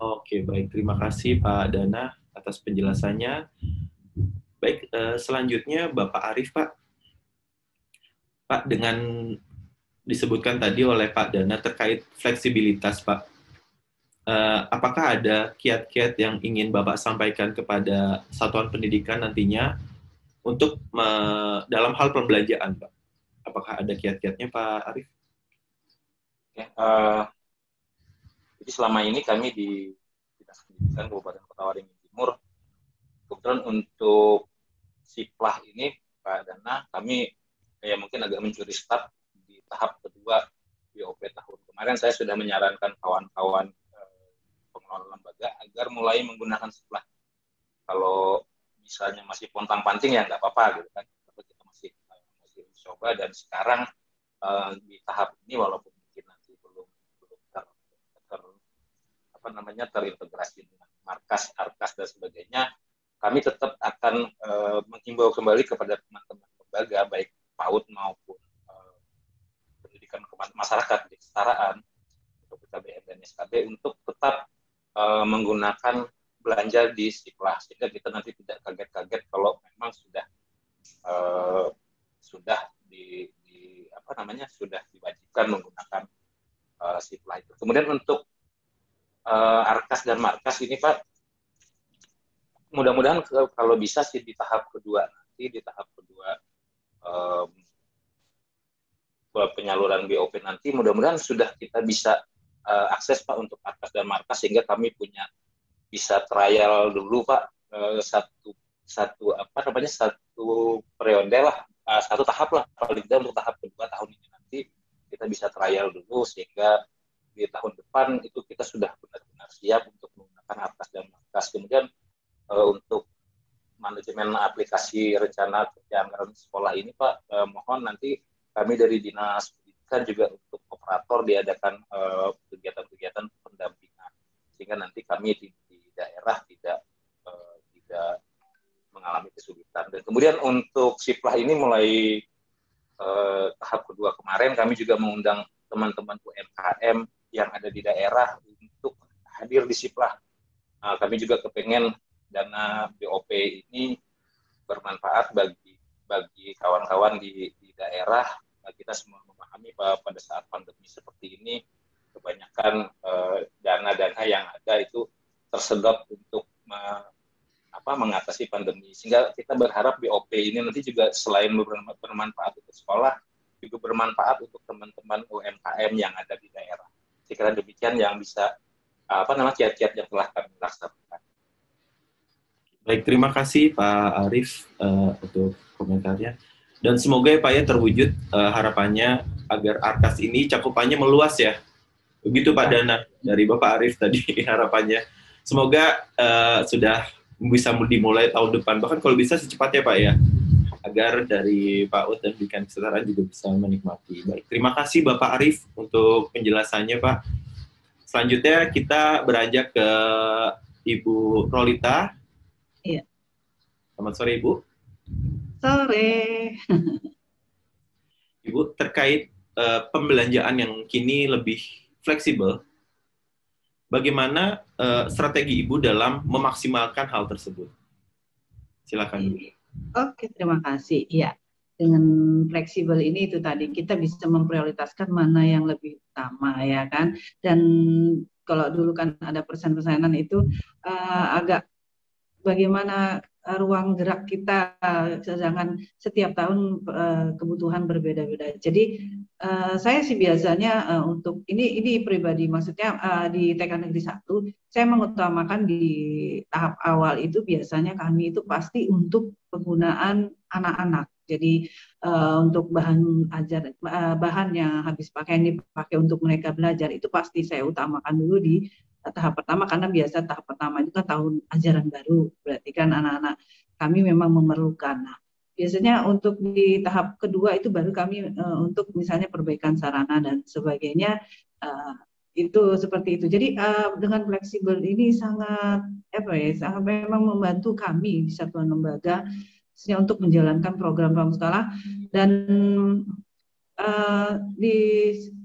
Oke, baik. Terima kasih Pak Dana atas penjelasannya. Baik, selanjutnya Bapak Arief, Pak. Pak, dengan disebutkan tadi oleh Pak Dana terkait fleksibilitas, Pak. Apakah ada kiat-kiat yang ingin Bapak sampaikan kepada satuan pendidikan nantinya untuk dalam hal pembelanjaan, Pak? Apakah ada kiat-kiatnya, Pak Arief? Ya, jadi selama ini kami di Dinas Pendidikan Kabupaten Kota Waringin Timur, kebetulan untuk Siplah ini, Pak Dana, kami mungkin agak mencuri start di tahap kedua BOP tahun kemarin. Saya sudah menyarankan kawan-kawan pengelola lembaga agar mulai menggunakan Siplah. Kalau misalnya masih pontang-panting ya nggak apa-apa gitu kan. coba, dan sekarang di tahap ini walaupun mungkin nanti belum terintegrasi dengan markas, arkas dan sebagainya, kami tetap akan menghimbau kembali kepada teman-teman lembaga baik PAUD maupun pendidikan masyarakat di kesetaraan untuk PKBM dan SKB untuk tetap menggunakan belanja di Siplah, sehingga kita nanti tidak kaget-kaget kalau memang sudah diwajibkan menggunakan Siplah itu. Kemudian untuk arkas dan markas ini Pak, mudah-mudahan kalau bisa sih di tahap kedua penyaluran BOP nanti, mudah-mudahan sudah kita bisa akses Pak untuk arkas dan markas, sehingga kami bisa trial dulu Pak, satu periode lah, satu tahap lah paling tidak untuk tahap kedua tahun ini nanti kita bisa trial dulu, sehingga di tahun depan itu kita sudah benar-benar siap untuk menggunakan arkas dan markas. Kemudian untuk manajemen aplikasi rencana kerja anggaran sekolah ini Pak, mohon nanti kami dari Dinas Pendidikan juga untuk operator diadakan kegiatan-kegiatan pendampingan, sehingga nanti kami di daerah tidak mengalami kesulitan. Dan kemudian untuk Siplah ini mulai tahap kedua kemarin kami juga mengundang teman-teman UMKM yang ada di daerah untuk hadir di Siplah. Kami juga kepengen dana BOP ini bermanfaat bagi kawan-kawan di daerah. Kita semua memahami bahwa pada saat pandemi seperti ini kebanyakan dana-dana yang ada itu tersedot untuk mengatasi pandemi, sehingga kita berharap BOP ini nanti juga selain bermanfaat untuk sekolah, juga bermanfaat untuk teman-teman UMKM yang ada di daerah. Saya kira demikian yang bisa kiat-kiat yang telah kami laksanakan. Baik, terima kasih Pak Arief untuk komentarnya. Dan semoga ya Pak ya terwujud harapannya agar arkas ini cakupannya meluas ya. Begitu Pak Dana dari Bapak Arief tadi harapannya. Semoga sudah bisa dimulai tahun depan, bahkan kalau bisa secepatnya Pak ya, agar dari PAUD dan Pendidikan Kesetaraan juga bisa menikmati. Baik, terima kasih Bapak Arief untuk penjelasannya Pak. Selanjutnya kita beranjak ke Ibu Rolita. Iya. Selamat sore Ibu. Sore. Ibu, terkait pembelanjaan yang kini lebih fleksibel, bagaimana strategi Ibu dalam memaksimalkan hal tersebut? Silakan. Oke, terima kasih. Ya, dengan fleksibel ini itu tadi kita bisa memprioritaskan mana yang lebih utama ya kan. Dan kalau dulu kan ada persen-persenan itu agak bagaimana ruang gerak kita, sedangkan setiap tahun kebutuhan berbeda-beda. Jadi saya sih biasanya untuk ini pribadi, maksudnya di TK Negeri 1 saya mengutamakan di tahap awal itu biasanya kami itu pasti untuk penggunaan anak-anak. Jadi untuk bahan yang habis pakai yang dipakai untuk mereka belajar itu pasti saya utamakan dulu di tahap pertama, karena biasa tahap pertama itu kan tahun ajaran baru, berarti kan anak-anak kami memang memerlukan. Nah, biasanya untuk di tahap kedua itu baru kami untuk misalnya perbaikan sarana dan sebagainya, itu seperti itu. Jadi dengan fleksibel ini sangat sangat memang membantu kami di satuan lembaga untuk menjalankan program-program sekolah. Dan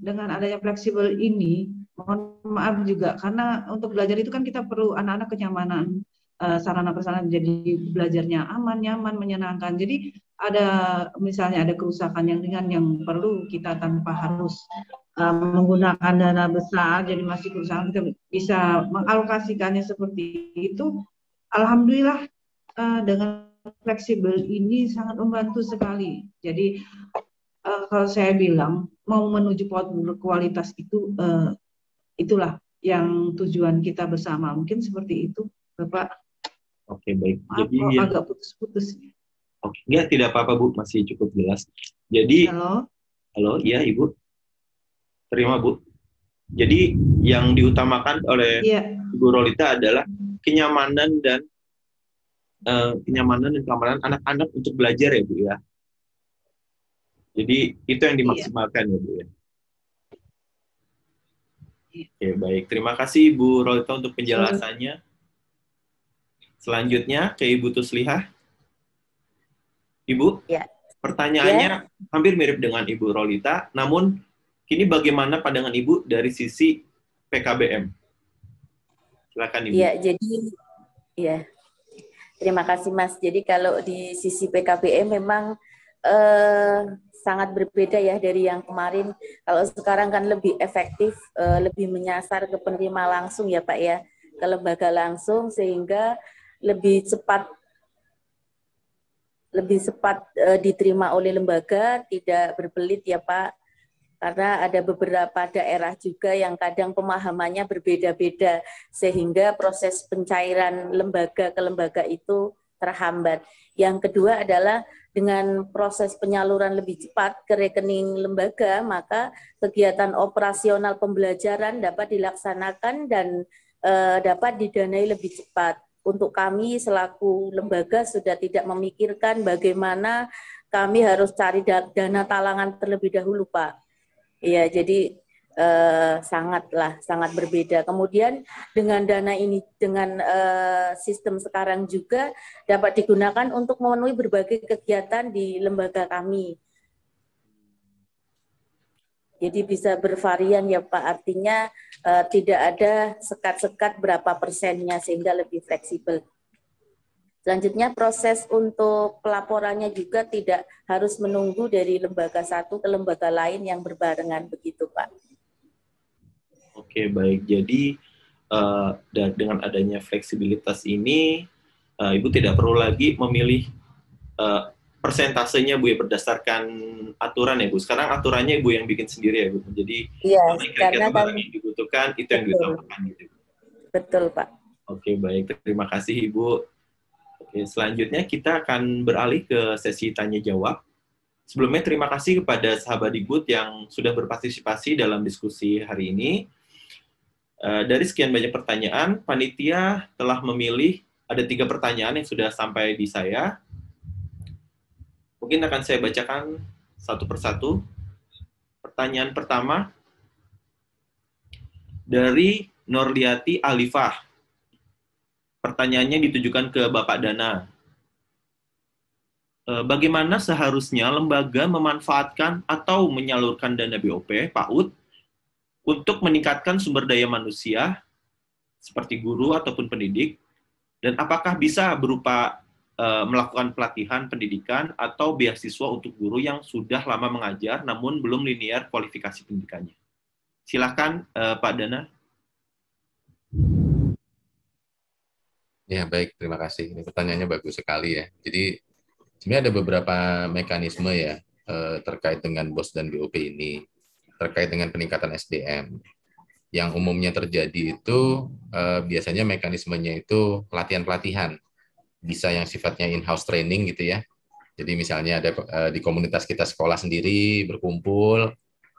dengan adanya fleksibel ini, mohon maaf juga karena untuk belajar itu kan kita perlu anak-anak kenyamanan, sarana prasarana jadi belajarnya aman, nyaman, menyenangkan. Jadi misalnya ada kerusakan yang ringan yang perlu kita tanpa harus menggunakan dana besar, jadi masih kerusakan kita bisa mengalokasikannya seperti itu. Alhamdulillah dengan fleksibel ini sangat membantu sekali. Jadi kalau saya bilang mau menuju kualitas itu itulah yang tujuan kita bersama. Mungkin seperti itu, Bapak. Oke, baik. Maaf, jadi agak putus-putus. Oke, enggak, tidak apa-apa Bu, masih cukup jelas. Jadi halo, iya Ibu. Terima Bu. Jadi yang diutamakan oleh Ibu Rolita adalah kenyamanan dan keamanan anak-anak untuk belajar ya Bu ya. Jadi itu yang Iya. dimaksimalkan ya Bu ya. Iya. Oke, baik. Terima kasih Ibu Rolita untuk penjelasannya. Selanjutnya ke Ibu Tuslihah. Ibu, Ya. pertanyaannya hampir mirip dengan Ibu Rolita, namun kini bagaimana pandangan Ibu dari sisi PKBM? Silakan Ibu. Ya, jadi ya. Terima kasih Mas. Jadi kalau di sisi PKBM memang sangat berbeda ya dari yang kemarin. Kalau sekarang kan lebih efektif, lebih menyasar ke penerima langsung ya Pak ya, ke lembaga langsung sehingga lebih cepat diterima oleh lembaga, tidak berbelit ya Pak. Karena ada beberapa daerah juga yang kadang pemahamannya berbeda-beda sehingga proses pencairan lembaga ke lembaga itu terhambat. Yang kedua adalah dengan proses penyaluran lebih cepat ke rekening lembaga, maka kegiatan operasional pembelajaran dapat dilaksanakan dan dapat didanai lebih cepat. Untuk kami selaku lembaga sudah tidak memikirkan bagaimana kami harus cari dana talangan terlebih dahulu, Pak. Iya, jadi sangat berbeda. Kemudian dengan dana ini, dengan sistem sekarang juga dapat digunakan untuk memenuhi berbagai kegiatan di lembaga kami. Jadi bisa bervarian ya Pak, artinya tidak ada sekat-sekat berapa persennya sehingga lebih fleksibel. Selanjutnya proses untuk pelaporannya juga tidak harus menunggu dari lembaga satu ke lembaga lain yang berbarengan begitu Pak. Oke, baik. Jadi dengan adanya fleksibilitas ini, Ibu tidak perlu lagi memilih persentasenya Bu ya berdasarkan aturan ya Bu. Sekarang aturannya Ibu yang bikin sendiri ya Bu. Jadi karena barang yang dibutuhkan itu yang diutamakan gitu. Betul Pak. Oke, baik. Terima kasih Ibu. Oke, selanjutnya kita akan beralih ke sesi tanya jawab. Sebelumnya terima kasih kepada sahabat Digbud yang sudah berpartisipasi dalam diskusi hari ini. Dari sekian banyak pertanyaan, panitia telah memilih ada 3 pertanyaan yang sudah sampai di saya. Mungkin akan saya bacakan satu persatu. Pertanyaan pertama dari Norliati Alifah. Pertanyaannya ditujukan ke Bapak Dana. Bagaimana seharusnya lembaga memanfaatkan atau menyalurkan dana BOP, PAUD, untuk meningkatkan sumber daya manusia, seperti guru ataupun pendidik, dan apakah bisa berupa melakukan pelatihan pendidikan atau beasiswa untuk guru yang sudah lama mengajar namun belum linear kualifikasi pendidikannya. Silakan Pak Dana. Ya, baik. Terima kasih. Ini pertanyaannya bagus sekali ya. Jadi, sebenarnya ada beberapa mekanisme ya terkait dengan BOS dan BOP ini, terkait dengan peningkatan SDM. Yang umumnya terjadi itu biasanya mekanismenya itu pelatihan-pelatihan. Bisa yang sifatnya in-house training gitu ya. Jadi misalnya ada di komunitas kita sekolah sendiri berkumpul,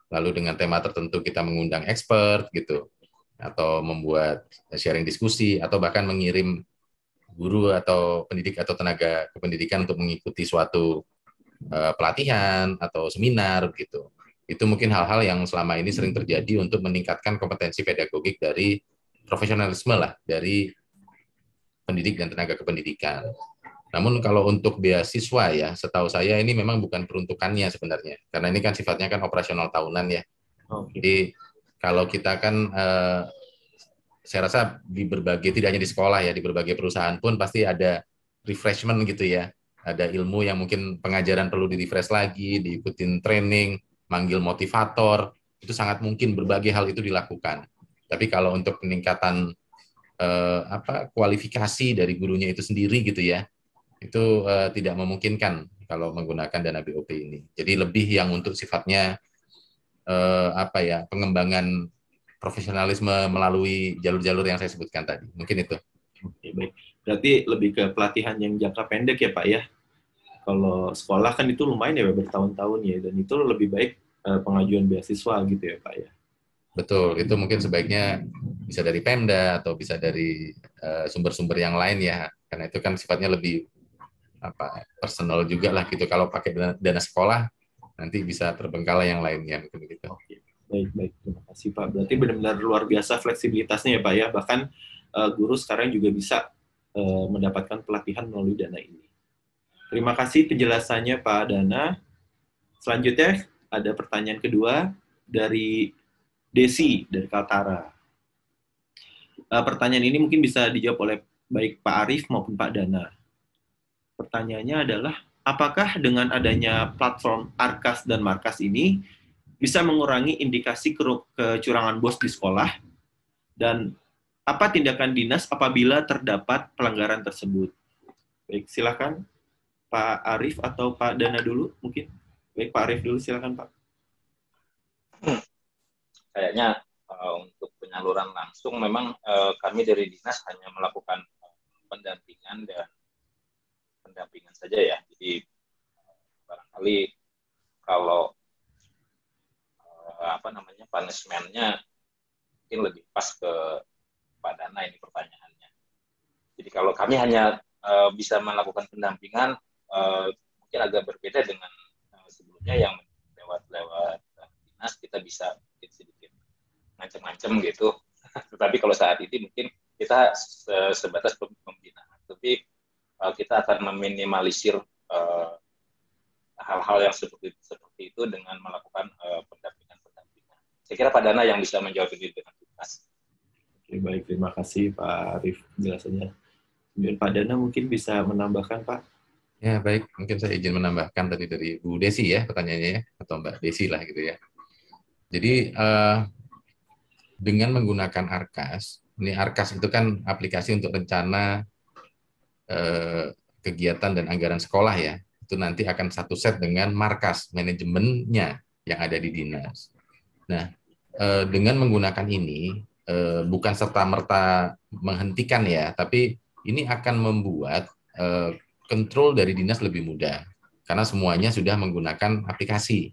lalu dengan tema tertentu kita mengundang expert gitu, atau membuat sharing diskusi, atau bahkan mengirim guru atau pendidik atau tenaga kependidikan untuk mengikuti suatu pelatihan atau seminar gitu. Itu mungkin hal-hal yang selama ini sering terjadi untuk meningkatkan kompetensi pedagogik dari profesionalisme lah dari pendidik dan tenaga kependidikan. Namun kalau untuk beasiswa ya, setahu saya ini memang bukan peruntukannya sebenarnya, karena ini kan sifatnya kan operasional tahunan ya. Jadi kalau kita kan saya rasa di berbagai, tidak hanya di sekolah ya, di berbagai perusahaan pun pasti ada refreshment gitu ya. Ada ilmu yang mungkin pengajaran perlu di-refresh lagi, diikutin training, manggil motivator, itu sangat mungkin berbagai hal itu dilakukan. Tapi kalau untuk peningkatan kualifikasi dari gurunya itu sendiri gitu ya, itu tidak memungkinkan kalau menggunakan dana BOP ini. Jadi lebih yang untuk sifatnya pengembangan profesionalisme melalui jalur-jalur yang saya sebutkan tadi. Mungkin itu. Oke, baik. Berarti lebih ke pelatihan yang jangka pendek ya Pak ya. Kalau sekolah kan itu lumayan ya bertahun-tahun ya, dan itu lebih baik pengajuan beasiswa gitu ya Pak ya. Betul, itu mungkin sebaiknya bisa dari Pemda atau bisa dari sumber-sumber yang lain ya, karena itu kan sifatnya lebih personal juga lah gitu. Kalau pakai dana sekolah nanti bisa terbengkalai yang lainnya mungkin gitu. Oke. Baik, terima kasih Pak. Berarti benar-benar luar biasa fleksibilitasnya ya Pak ya. Bahkan guru sekarang juga bisa mendapatkan pelatihan melalui Dana ini. Terima kasih penjelasannya Pak Dana. Selanjutnya ada pertanyaan kedua dari Desi dari Kaltara. Pertanyaan ini mungkin bisa dijawab oleh baik Pak Arief maupun Pak Dana. Pertanyaannya adalah, apakah dengan adanya platform Arkas dan Markas ini bisa mengurangi indikasi kecurangan BOS di sekolah? Dan apa tindakan dinas apabila terdapat pelanggaran tersebut? Baik, silakan Pak Arief atau Pak Dana dulu mungkin. Baik, Pak Arief dulu, silakan Pak. Kayaknya untuk penyaluran langsung memang kami dari dinas hanya melakukan pendampingan dan pendampingan saja ya. Jadi barangkali kalau punishment-nya mungkin lebih pas ke Pak Dana ini pertanyaannya. Jadi kalau kami hanya bisa melakukan pendampingan, mungkin agak berbeda dengan sebelumnya yang lewat dinas kita bisa sedikit ngancem-ngancem gitu. Tetapi kalau saat ini mungkin kita sebatas pembinaan. Tapi kita akan meminimalisir hal-hal yang seperti itu dengan melakukan pendampingan. Saya kira Pak Dana yang bisa menjawab ini dengan tuntas. Oke, baik, terima kasih Pak Arief penjelasannya. Kemudian Pak Dana mungkin bisa menambahkan Pak. Ya baik, mungkin saya izin menambahkan tadi dari Bu Desi ya pertanyaannya ya, atau Mbak Desi lah gitu ya. Jadi dengan menggunakan Arkas, ini Arkas itu kan aplikasi untuk rencana kegiatan dan anggaran sekolah ya. Itu nanti akan satu set dengan Markas, manajemennya yang ada di dinas. Nah, dengan menggunakan ini bukan serta-merta menghentikan ya, tapi ini akan membuat kontrol dari dinas lebih mudah karena semuanya sudah menggunakan aplikasi.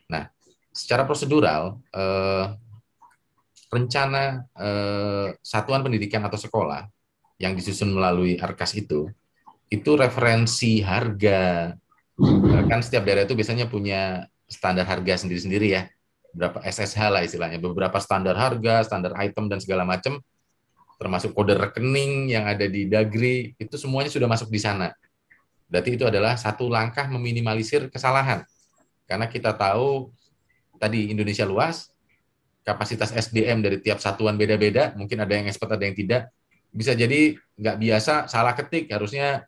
Nah, secara prosedural rencana satuan pendidikan atau sekolah yang disusun melalui Arkas itu referensi harga, kan setiap daerah itu biasanya punya standar harga sendiri-sendiri ya, berapa SSH lah istilahnya, beberapa standar harga, standar item dan segala macam, termasuk kode rekening yang ada di Dagri, itu semuanya sudah masuk di sana. Berarti itu adalah satu langkah meminimalisir kesalahan. Karena kita tahu tadi Indonesia luas, kapasitas SDM dari tiap satuan beda-beda, mungkin ada yang expert, ada yang tidak. Bisa jadi nggak biasa, salah ketik, harusnya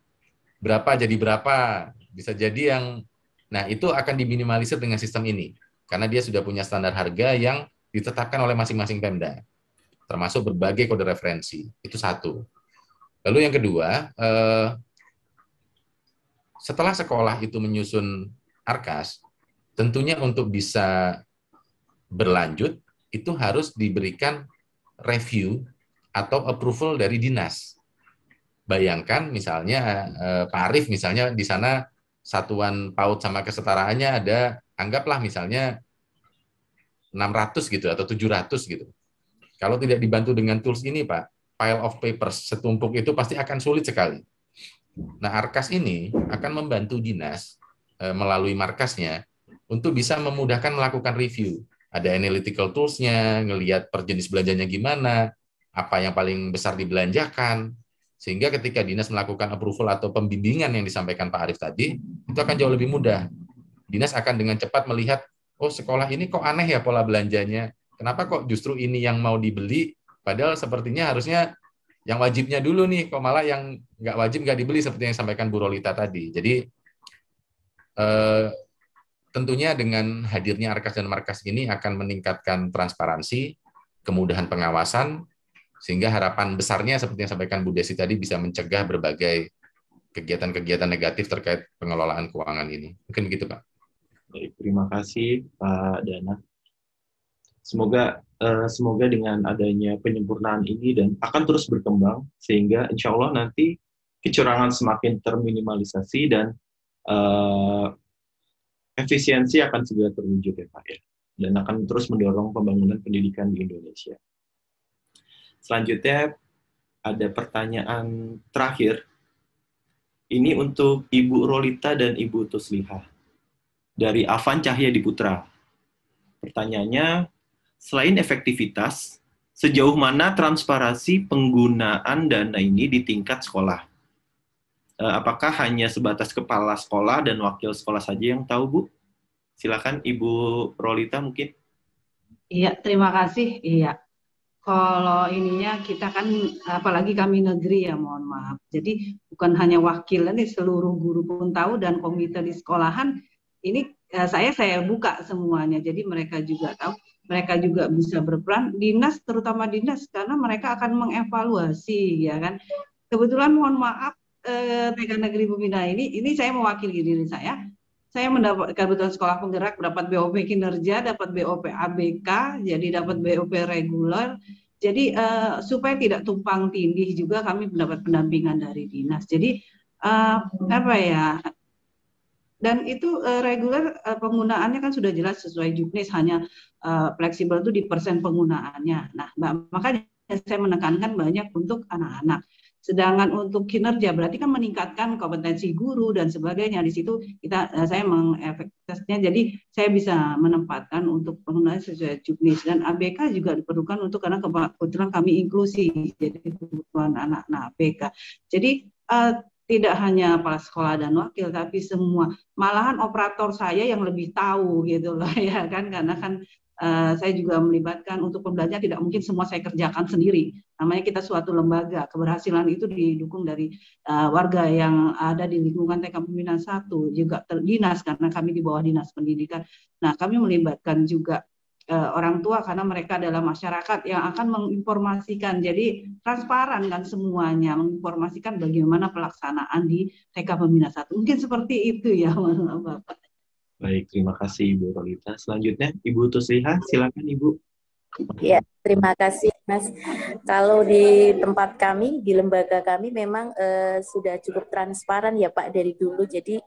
berapa jadi berapa. Bisa jadi yang, nah itu akan diminimalisir dengan sistem ini. Karena dia sudah punya standar harga yang ditetapkan oleh masing-masing Pemda, termasuk berbagai kode referensi. Itu satu. Lalu yang kedua, setelah sekolah itu menyusun Arkas, tentunya untuk bisa berlanjut, itu harus diberikan review atau approval dari dinas. Bayangkan misalnya Pak Arief misalnya di sana satuan PAUD sama kesetaraannya ada, anggaplah misalnya 600 gitu atau 700 gitu. Kalau tidak dibantu dengan tools ini, Pak, pile of papers setumpuk itu pasti akan sulit sekali. Nah, Arkas ini akan membantu dinas melalui markasnya untuk bisa memudahkan melakukan review. Ada analytical tools-nya, ngelihat per jenis belanjanya gimana, apa yang paling besar dibelanjakan, sehingga ketika dinas melakukan approval atau pembimbingan yang disampaikan Pak Arief tadi, itu akan jauh lebih mudah. Dinas akan dengan cepat melihat, oh sekolah ini kok aneh ya pola belanjanya, kenapa kok justru ini yang mau dibeli, padahal sepertinya harusnya yang wajibnya dulu nih, kok malah yang nggak wajib nggak dibeli, seperti yang disampaikan Bu Rolita tadi. Jadi tentunya dengan hadirnya Arkas dan Markas ini akan meningkatkan transparansi, kemudahan pengawasan, sehingga harapan besarnya seperti yang disampaikan Bu Desi tadi bisa mencegah berbagai kegiatan-kegiatan negatif terkait pengelolaan keuangan ini. Mungkin begitu, Pak. Baik, terima kasih Pak Dana. Semoga dengan adanya penyempurnaan ini dan akan terus berkembang sehingga insya Allah nanti kecurangan semakin terminimalisasi dan efisiensi akan segera terwujud ya Pak ya, dan akan terus mendorong pembangunan pendidikan di Indonesia. Selanjutnya ada pertanyaan terakhir. Ini untuk Ibu Rolita dan Ibu Tuslihah. dari Avan Cahya Diputra. Pertanyaannya, selain efektivitas, sejauh mana transparansi penggunaan dana ini di tingkat sekolah? Apakah hanya sebatas kepala sekolah dan wakil sekolah saja yang tahu, Bu? Silakan Ibu Rolita mungkin. Iya, terima kasih. Iya. Kalau ininya kita kan, apalagi kami negeri ya, mohon maaf. Jadi bukan hanya wakil, ini seluruh guru pun tahu dan komite di sekolahan. Ini saya buka semuanya. Jadi mereka juga tahu, mereka juga bisa berperan. Dinas, terutama dinas, karena mereka akan mengevaluasi, ya kan. Kebetulan mohon maaf, TK Negeri Pembina ini saya mewakili diri saya. Saya mendapat kebetulan sekolah penggerak, dapat BOP kinerja, dapat BOP ABK, jadi dapat BOP reguler. Jadi supaya tidak tumpang tindih juga kami mendapat pendampingan dari dinas. Jadi apa ya? Dan itu reguler penggunaannya kan sudah jelas sesuai juknis, hanya fleksibel itu di persen penggunaannya. Nah, makanya saya menekankan banyak untuk anak-anak. Sedangkan untuk kinerja berarti kan meningkatkan kompetensi guru dan sebagainya. Di situ saya mengefektivitasnya, jadi saya bisa menempatkan untuk penggunaan sesuai juknis. Dan ABK juga diperlukan untuk, karena kebetulan kami inklusi, jadi kebutuhan anak-anak ABK. Jadi tidak hanya kepala sekolah dan wakil, tapi semua. Malahan operator saya yang lebih tahu gitu loh, ya kan, karena kan saya juga melibatkan untuk pembelajaran, tidak mungkin semua saya kerjakan sendiri. Namanya kita suatu lembaga, keberhasilan itu didukung dari warga yang ada di lingkungan TK Pembina 1, juga dinas, karena kami di bawah dinas pendidikan. Nah, kami melibatkan juga orang tua, karena mereka adalah masyarakat yang akan menginformasikan. Jadi transparan kan semuanya, menginformasikan bagaimana pelaksanaan di TK Pembina 1. Mungkin seperti itu ya, Bapak. Baik, terima kasih Ibu Rolita. Selanjutnya Ibu Tusliha, silakan Ibu. Ya, terima kasih Mas. Kalau di tempat kami, di lembaga kami memang sudah cukup transparan ya Pak dari dulu. Jadi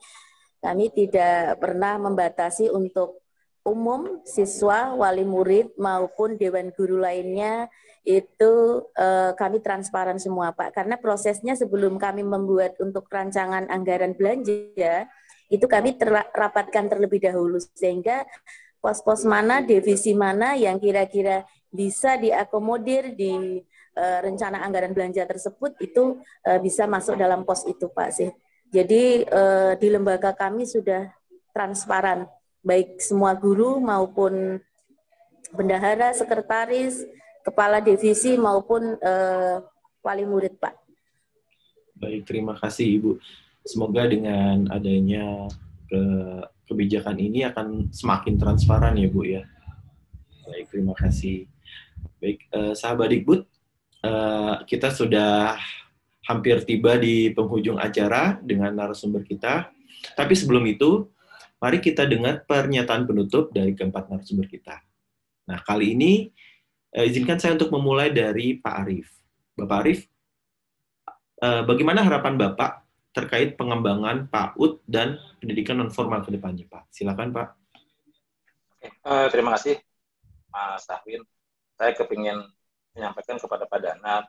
kami tidak pernah membatasi untuk umum, siswa, wali murid maupun dewan guru lainnya, itu kami transparan semua Pak. Karena prosesnya sebelum kami membuat untuk rancangan anggaran belanja, itu kami rapatkan terlebih dahulu, sehingga pos-pos mana, divisi mana yang kira-kira bisa diakomodir di rencana anggaran belanja tersebut, itu bisa masuk dalam pos itu Pak sih. Jadi di lembaga kami sudah transparan, baik semua guru maupun bendahara, sekretaris, kepala divisi maupun wali murid Pak. Baik, terima kasih Ibu. Semoga dengan adanya kebijakan ini akan semakin transparan ya Bu ya. Baik, terima kasih. Baik, sahabat Dikbud, kita sudah hampir tiba di penghujung acara dengan narasumber kita. Tapi sebelum itu, mari kita dengar pernyataan penutup dari keempat narasumber kita. Nah, kali ini izinkan saya untuk memulai dari Pak Arief. Bapak Arief, bagaimana harapan Bapak terkait pengembangan PAUD dan pendidikan non-formal ke depannya, Pak? Silakan, Pak. Terima kasih, Mas Ahwin. Saya kepingin menyampaikan kepada Pak Dana,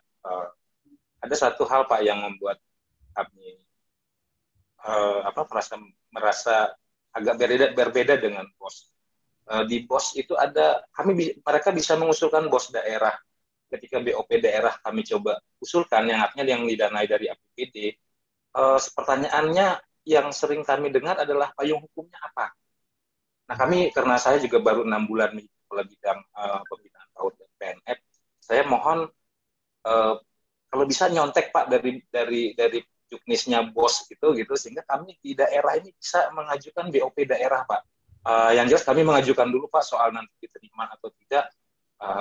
ada satu hal, Pak, yang membuat kami merasa agak berbeda dengan BOS. Di BOS itu ada, mereka bisa mengusulkan BOS daerah. Ketika BOP daerah kami coba usulkan, yang artinya yang didanai dari APBD, pertanyaannya yang sering kami dengar adalah payung hukumnya apa. Nah, karena saya juga baru 6 bulan di kepala bidang pembinaan PAUD dan PNF, saya mohon kalau bisa nyontek Pak dari juknisnya BOS gitu, sehingga kami di daerah ini bisa mengajukan BOP daerah Pak. Yang jelas kami mengajukan dulu Pak, soal nanti diterima atau tidak,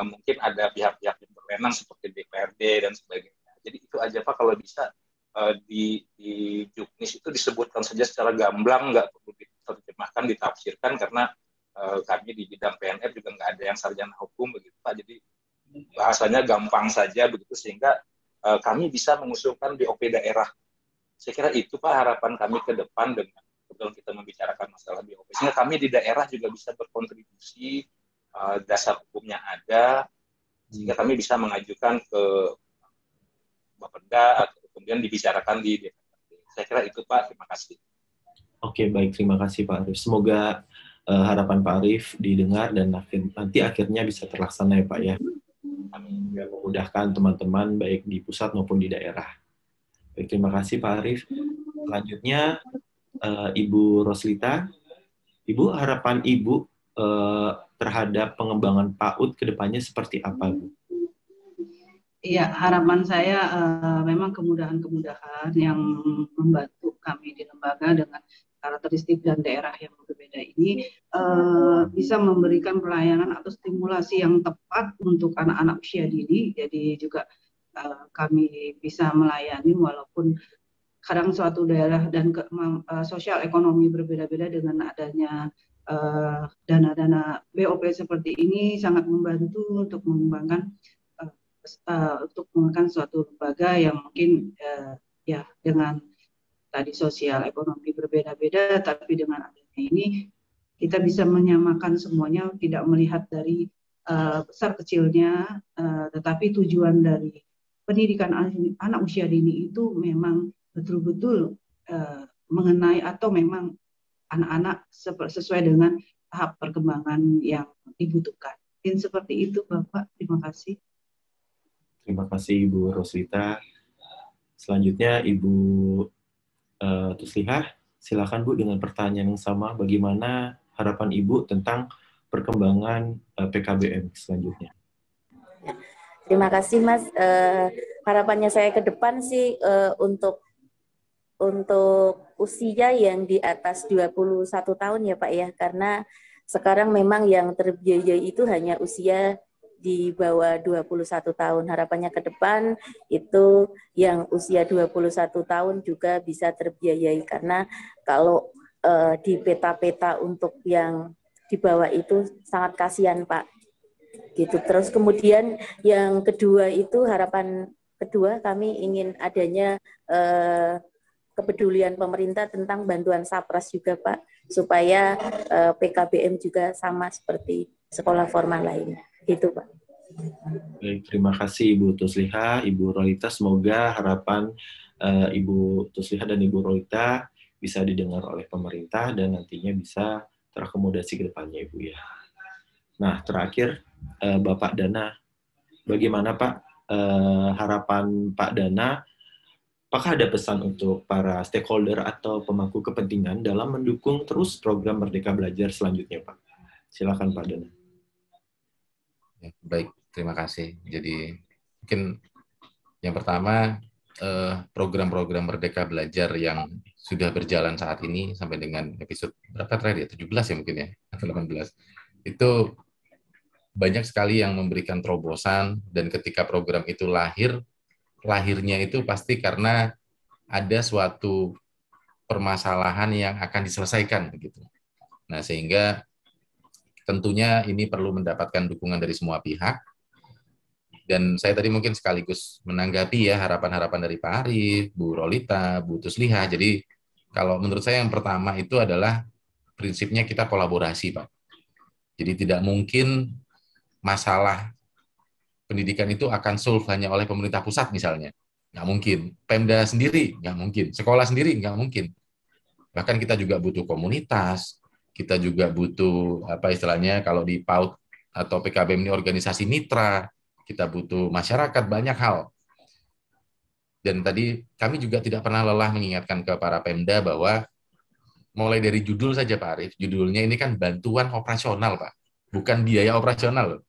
mungkin ada pihak-pihak yang berwenang seperti DPRD dan sebagainya. Jadi itu aja Pak, kalau bisa di juknis itu disebutkan saja secara gamblang, nggak perlu diterjemahkan, ditafsirkan, karena kami di bidang PNF juga nggak ada yang sarjana hukum begitu Pak, jadi bahasanya gampang saja begitu, sehingga kami bisa mengusulkan BOP daerah. Saya kira itu Pak harapan kami ke depan dengan betul kita membicarakan masalah BOP, sehingga kami di daerah juga bisa berkontribusi, dasar hukumnya ada, sehingga kami bisa mengajukan ke Bapeda atau kemudian dibicarakan di DPRD. Saya kira itu Pak, terima kasih. Oke, baik. Terima kasih Pak Arif. Semoga harapan Pak Arif didengar dan nanti akhirnya bisa terlaksana ya Pak ya. Amin. Yang memudahkan teman-teman baik di pusat maupun di daerah. Baik, terima kasih Pak Arif. Selanjutnya Ibu Roslita. Ibu, harapan Ibu terhadap pengembangan PAUD ke depannya seperti apa, Bu? Iya, harapan saya memang kemudahan-kemudahan yang membantu kami di lembaga dengan karakteristik dan daerah yang berbeda ini bisa memberikan pelayanan atau stimulasi yang tepat untuk anak-anak usia dini. Jadi juga kami bisa melayani walaupun kadang suatu daerah dan sosial ekonomi berbeda-beda, dengan adanya dana-dana BOP seperti ini sangat membantu untuk mengembangkan suatu lembaga yang mungkin ya dengan tadi sosial ekonomi berbeda-beda, tapi dengan adanya ini kita bisa menyamakan semuanya, tidak melihat dari besar kecilnya, tetapi tujuan dari pendidikan anak usia dini itu memang betul-betul mengenai atau memang anak-anak sesuai dengan tahap perkembangan yang dibutuhkan. Mungkin seperti itu Bapak, terima kasih. Terima kasih Ibu Roslita. Selanjutnya Ibu Tuslihah, silakan Bu dengan pertanyaan yang sama. Bagaimana harapan Ibu tentang perkembangan PKBM selanjutnya? Terima kasih Mas. Harapannya saya ke depan sih untuk usia yang di atas 21 tahun ya Pak ya, karena sekarang memang yang terbiayai itu hanya usia di bawah 21 tahun. Harapannya ke depan itu yang usia 21 tahun juga bisa terbiayai, karena kalau di peta-peta untuk yang di bawah itu sangat kasihan Pak. Gitu. Terus kemudian yang kedua itu, harapan kedua kami ingin adanya kepedulian pemerintah tentang bantuan SAPRAS juga Pak, supaya PKBM juga sama seperti sekolah formal lainnya. Gitu Pak. Baik, terima kasih Ibu Tuslihah, Ibu Rolita. Semoga harapan Ibu Tuslihah dan Ibu Rolita bisa didengar oleh pemerintah dan nantinya bisa terakomodasi ke depannya Ibu ya. Nah, terakhir Bapak Dana, bagaimana Pak harapan Pak Dana? Apakah ada pesan untuk para stakeholder atau pemangku kepentingan dalam mendukung terus program Merdeka Belajar selanjutnya, Pak? Silakan Pak Dana. Ya, baik, terima kasih. Jadi mungkin yang pertama, program-program Merdeka Belajar yang sudah berjalan saat ini sampai dengan episode berapa terakhir ya? 17 ya mungkin ya, atau 18. Itu banyak sekali yang memberikan terobosan, dan ketika program itu lahirnya itu pasti karena ada suatu permasalahan yang akan diselesaikan begitu. Nah, sehingga tentunya ini perlu mendapatkan dukungan dari semua pihak. Dan saya tadi mungkin sekaligus menanggapi ya harapan-harapan dari Pak Arif, Bu Rolita, Bu Tuslihah. Jadi kalau menurut saya yang pertama itu adalah prinsipnya kita kolaborasi, Pak. Jadi tidak mungkin masalah pendidikan itu akan solve hanya oleh pemerintah pusat misalnya. Nggak mungkin. Pemda sendiri nggak mungkin. Sekolah sendiri nggak mungkin. Bahkan kita juga butuh komunitas, kita juga butuh apa istilahnya kalau di PAUD atau PKBM ini organisasi mitra, kita butuh masyarakat, banyak hal. Dan tadi kami juga tidak pernah lelah mengingatkan ke para Pemda bahwa mulai dari judul saja Pak Arif, judulnya ini kan bantuan operasional Pak, bukan biaya operasional.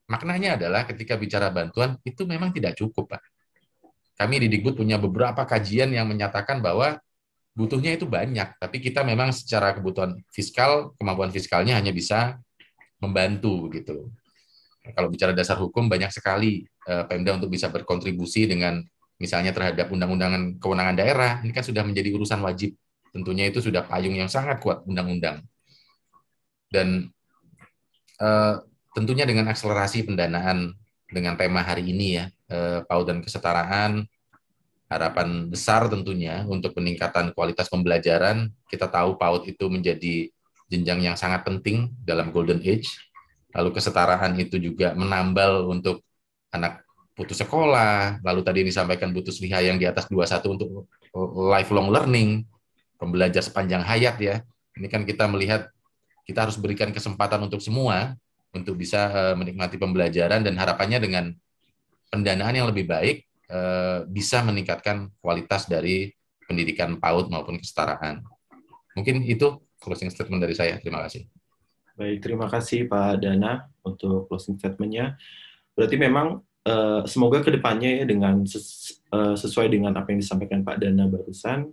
Maknanya adalah ketika bicara bantuan itu memang tidak cukup Pak. Kami di Dikbud punya beberapa kajian yang menyatakan bahwa butuhnya itu banyak, tapi kita memang secara kebutuhan fiskal, kemampuan fiskalnya hanya bisa membantu gitu. Kalau bicara dasar hukum, banyak sekali Pemda untuk bisa berkontribusi dengan misalnya terhadap undang-undangan kewenangan daerah, ini kan sudah menjadi urusan wajib. Tentunya itu sudah payung yang sangat kuat undang-undang. Dan tentunya dengan akselerasi pendanaan dengan tema hari ini ya, PAUD dan kesetaraan, harapan besar tentunya untuk peningkatan kualitas pembelajaran. Kita tahu PAUD itu menjadi jenjang yang sangat penting dalam Golden Age. Lalu kesetaraan itu juga menambal untuk anak putus sekolah. Lalu tadi disampaikan Bu Tuslihah yang di atas 21 untuk lifelong learning. pembelajar sepanjang hayat ya. Ini kan kita melihat kita harus berikan kesempatan untuk semua untuk bisa menikmati pembelajaran, dan harapannya dengan pendanaan yang lebih baik bisa meningkatkan kualitas dari pendidikan PAUD maupun kesetaraan. Mungkin itu closing statement dari saya. Terima kasih. Baik, terima kasih Pak Dana untuk closing statement-nya. Berarti memang semoga kedepannya ya, dengan sesuai dengan apa yang disampaikan Pak Dana barusan,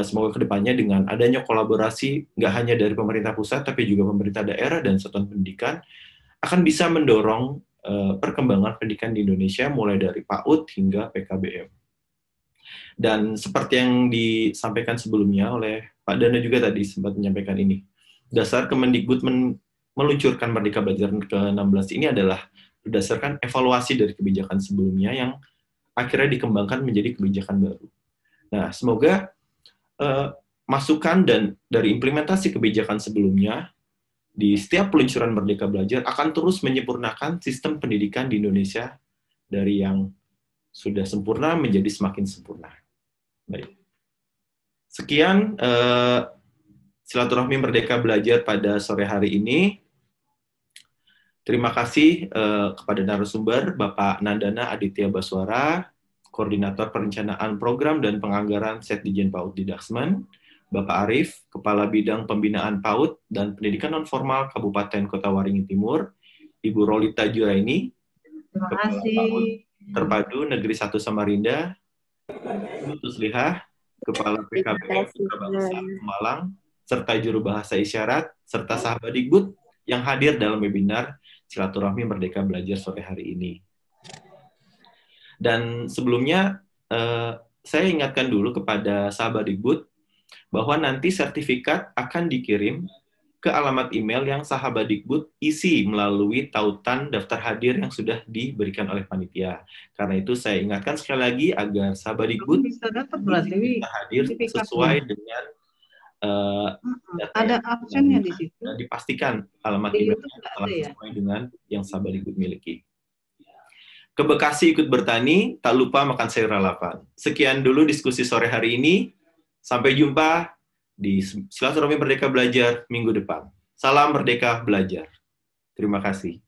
semoga kedepannya dengan adanya kolaborasi nggak hanya dari pemerintah pusat tapi juga pemerintah daerah dan satuan pendidikan akan bisa mendorong perkembangan pendidikan di Indonesia mulai dari PAUD hingga PKBM. Dan seperti yang disampaikan sebelumnya oleh Pak Dana juga tadi sempat menyampaikan ini, dasar Kemendikbud meluncurkan Merdeka Belajar ke-16 ini adalah berdasarkan evaluasi dari kebijakan sebelumnya yang akhirnya dikembangkan menjadi kebijakan baru. Nah, semoga masukan dan dari implementasi kebijakan sebelumnya di setiap peluncuran Merdeka Belajar akan terus menyempurnakan sistem pendidikan di Indonesia dari yang sudah sempurna menjadi semakin sempurna. Baik. Sekian silaturahmi Merdeka Belajar pada sore hari ini. Terima kasih kepada narasumber Bapak Nandana Aditya Baswara, Koordinator Perencanaan Program dan Penganggaran Setdijen PAUD Didaksmen, Bapak Arif, Kepala Bidang Pembinaan PAUD dan Pendidikan Nonformal Kabupaten Kota Waringin Timur, Ibu Rolita Juraini, Kepala PAUD Terpadu Negeri 1 Samarinda, Ibu Tuslihah, Kepala PKBM Putra Bangsa Malang, serta Juru Bahasa Isyarat, serta sahabat Dikbud yang hadir dalam webinar Silaturahmi Merdeka Belajar sore hari ini. Dan sebelumnya, saya ingatkan dulu kepada sahabat Dikbud bahwa nanti sertifikat akan dikirim ke alamat email yang sahabat Dikbud isi melalui tautan daftar hadir yang sudah diberikan oleh panitia. Karena itu saya ingatkan sekali lagi agar sahabat Dikbud bisa hadir sesuai dengan ada absennya di situ. Dan dipastikan alamat email telah sesuai dengan yang sahabat Dikbud miliki. Ke Bekasi ikut bertani, tak lupa makan sayur lalapan. Sekian dulu diskusi sore hari ini. Sampai jumpa di Silaturahmi Merdeka Belajar minggu depan. Salam Merdeka Belajar. Terima kasih.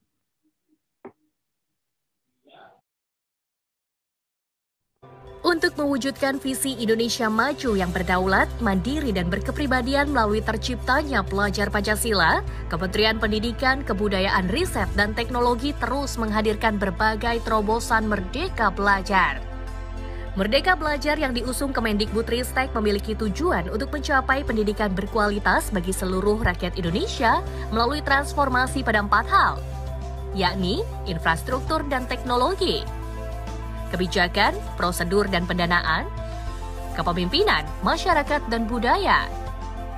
Untuk mewujudkan visi Indonesia maju yang berdaulat, mandiri, dan berkepribadian melalui terciptanya pelajar Pancasila, Kementerian Pendidikan, Kebudayaan, Riset, dan Teknologi terus menghadirkan berbagai terobosan Merdeka Belajar. Merdeka Belajar yang diusung Kemendikbudristek memiliki tujuan untuk mencapai pendidikan berkualitas bagi seluruh rakyat Indonesia melalui transformasi pada 4 hal, yakni infrastruktur dan teknologi, kebijakan, prosedur dan pendanaan, kepemimpinan, masyarakat dan budaya,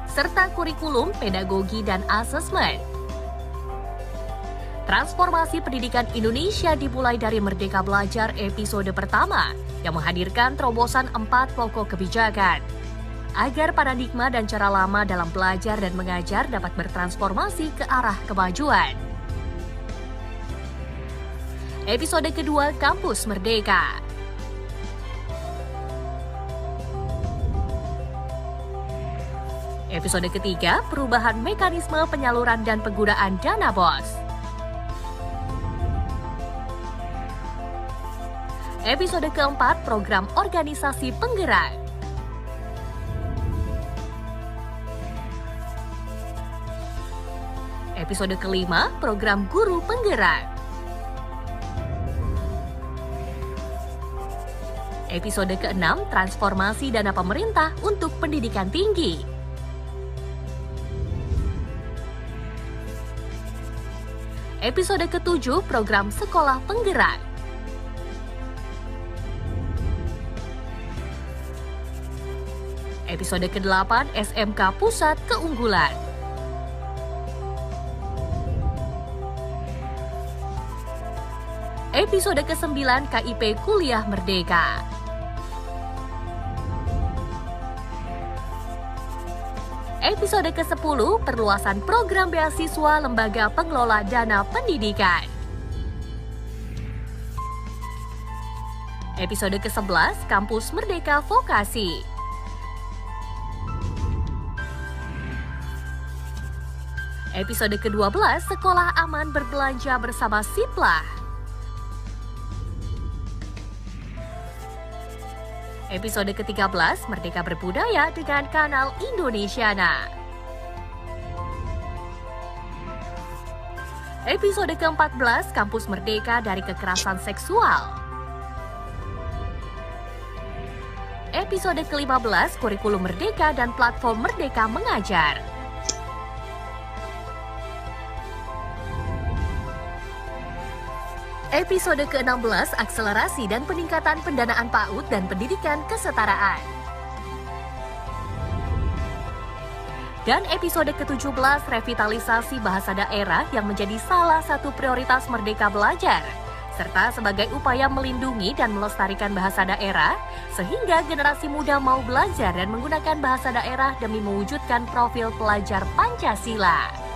serta kurikulum, pedagogi, dan asesmen. Transformasi pendidikan Indonesia dimulai dari Merdeka Belajar episode pertama yang menghadirkan terobosan 4 pokok kebijakan agar paradigma dan cara lama dalam belajar dan mengajar dapat bertransformasi ke arah kemajuan. Episode kedua, Kampus Merdeka. Episode ketiga, perubahan mekanisme penyaluran dan penggunaan dana BOS. Episode keempat, program organisasi penggerak. Episode kelima, program guru penggerak. Episode keenam, transformasi dana pemerintah untuk pendidikan tinggi. Episode ketujuh, program sekolah penggerak. Episode ke-8, SMK Pusat Keunggulan. Episode ke-9, KIP Kuliah Merdeka. Episode ke-10, perluasan program beasiswa Lembaga Pengelola Dana Pendidikan. Episode ke-11, Kampus Merdeka Vokasi. Episode ke-12, Sekolah Aman Berbelanja Bersama Siplah. Episode ke-13, Merdeka Berbudaya dengan Kanal Indonesiana. Episode ke-14, Kampus Merdeka dari Kekerasan Seksual. Episode ke-15, Kurikulum Merdeka dan Platform Merdeka Mengajar. Episode ke-16, Akselerasi dan Peningkatan Pendanaan PAUD dan Pendidikan Kesetaraan. Dan episode ke-17, Revitalisasi Bahasa Daerah yang menjadi salah satu prioritas Merdeka Belajar, serta sebagai upaya melindungi dan melestarikan bahasa daerah, sehingga generasi muda mau belajar dan menggunakan bahasa daerah demi mewujudkan profil pelajar Pancasila.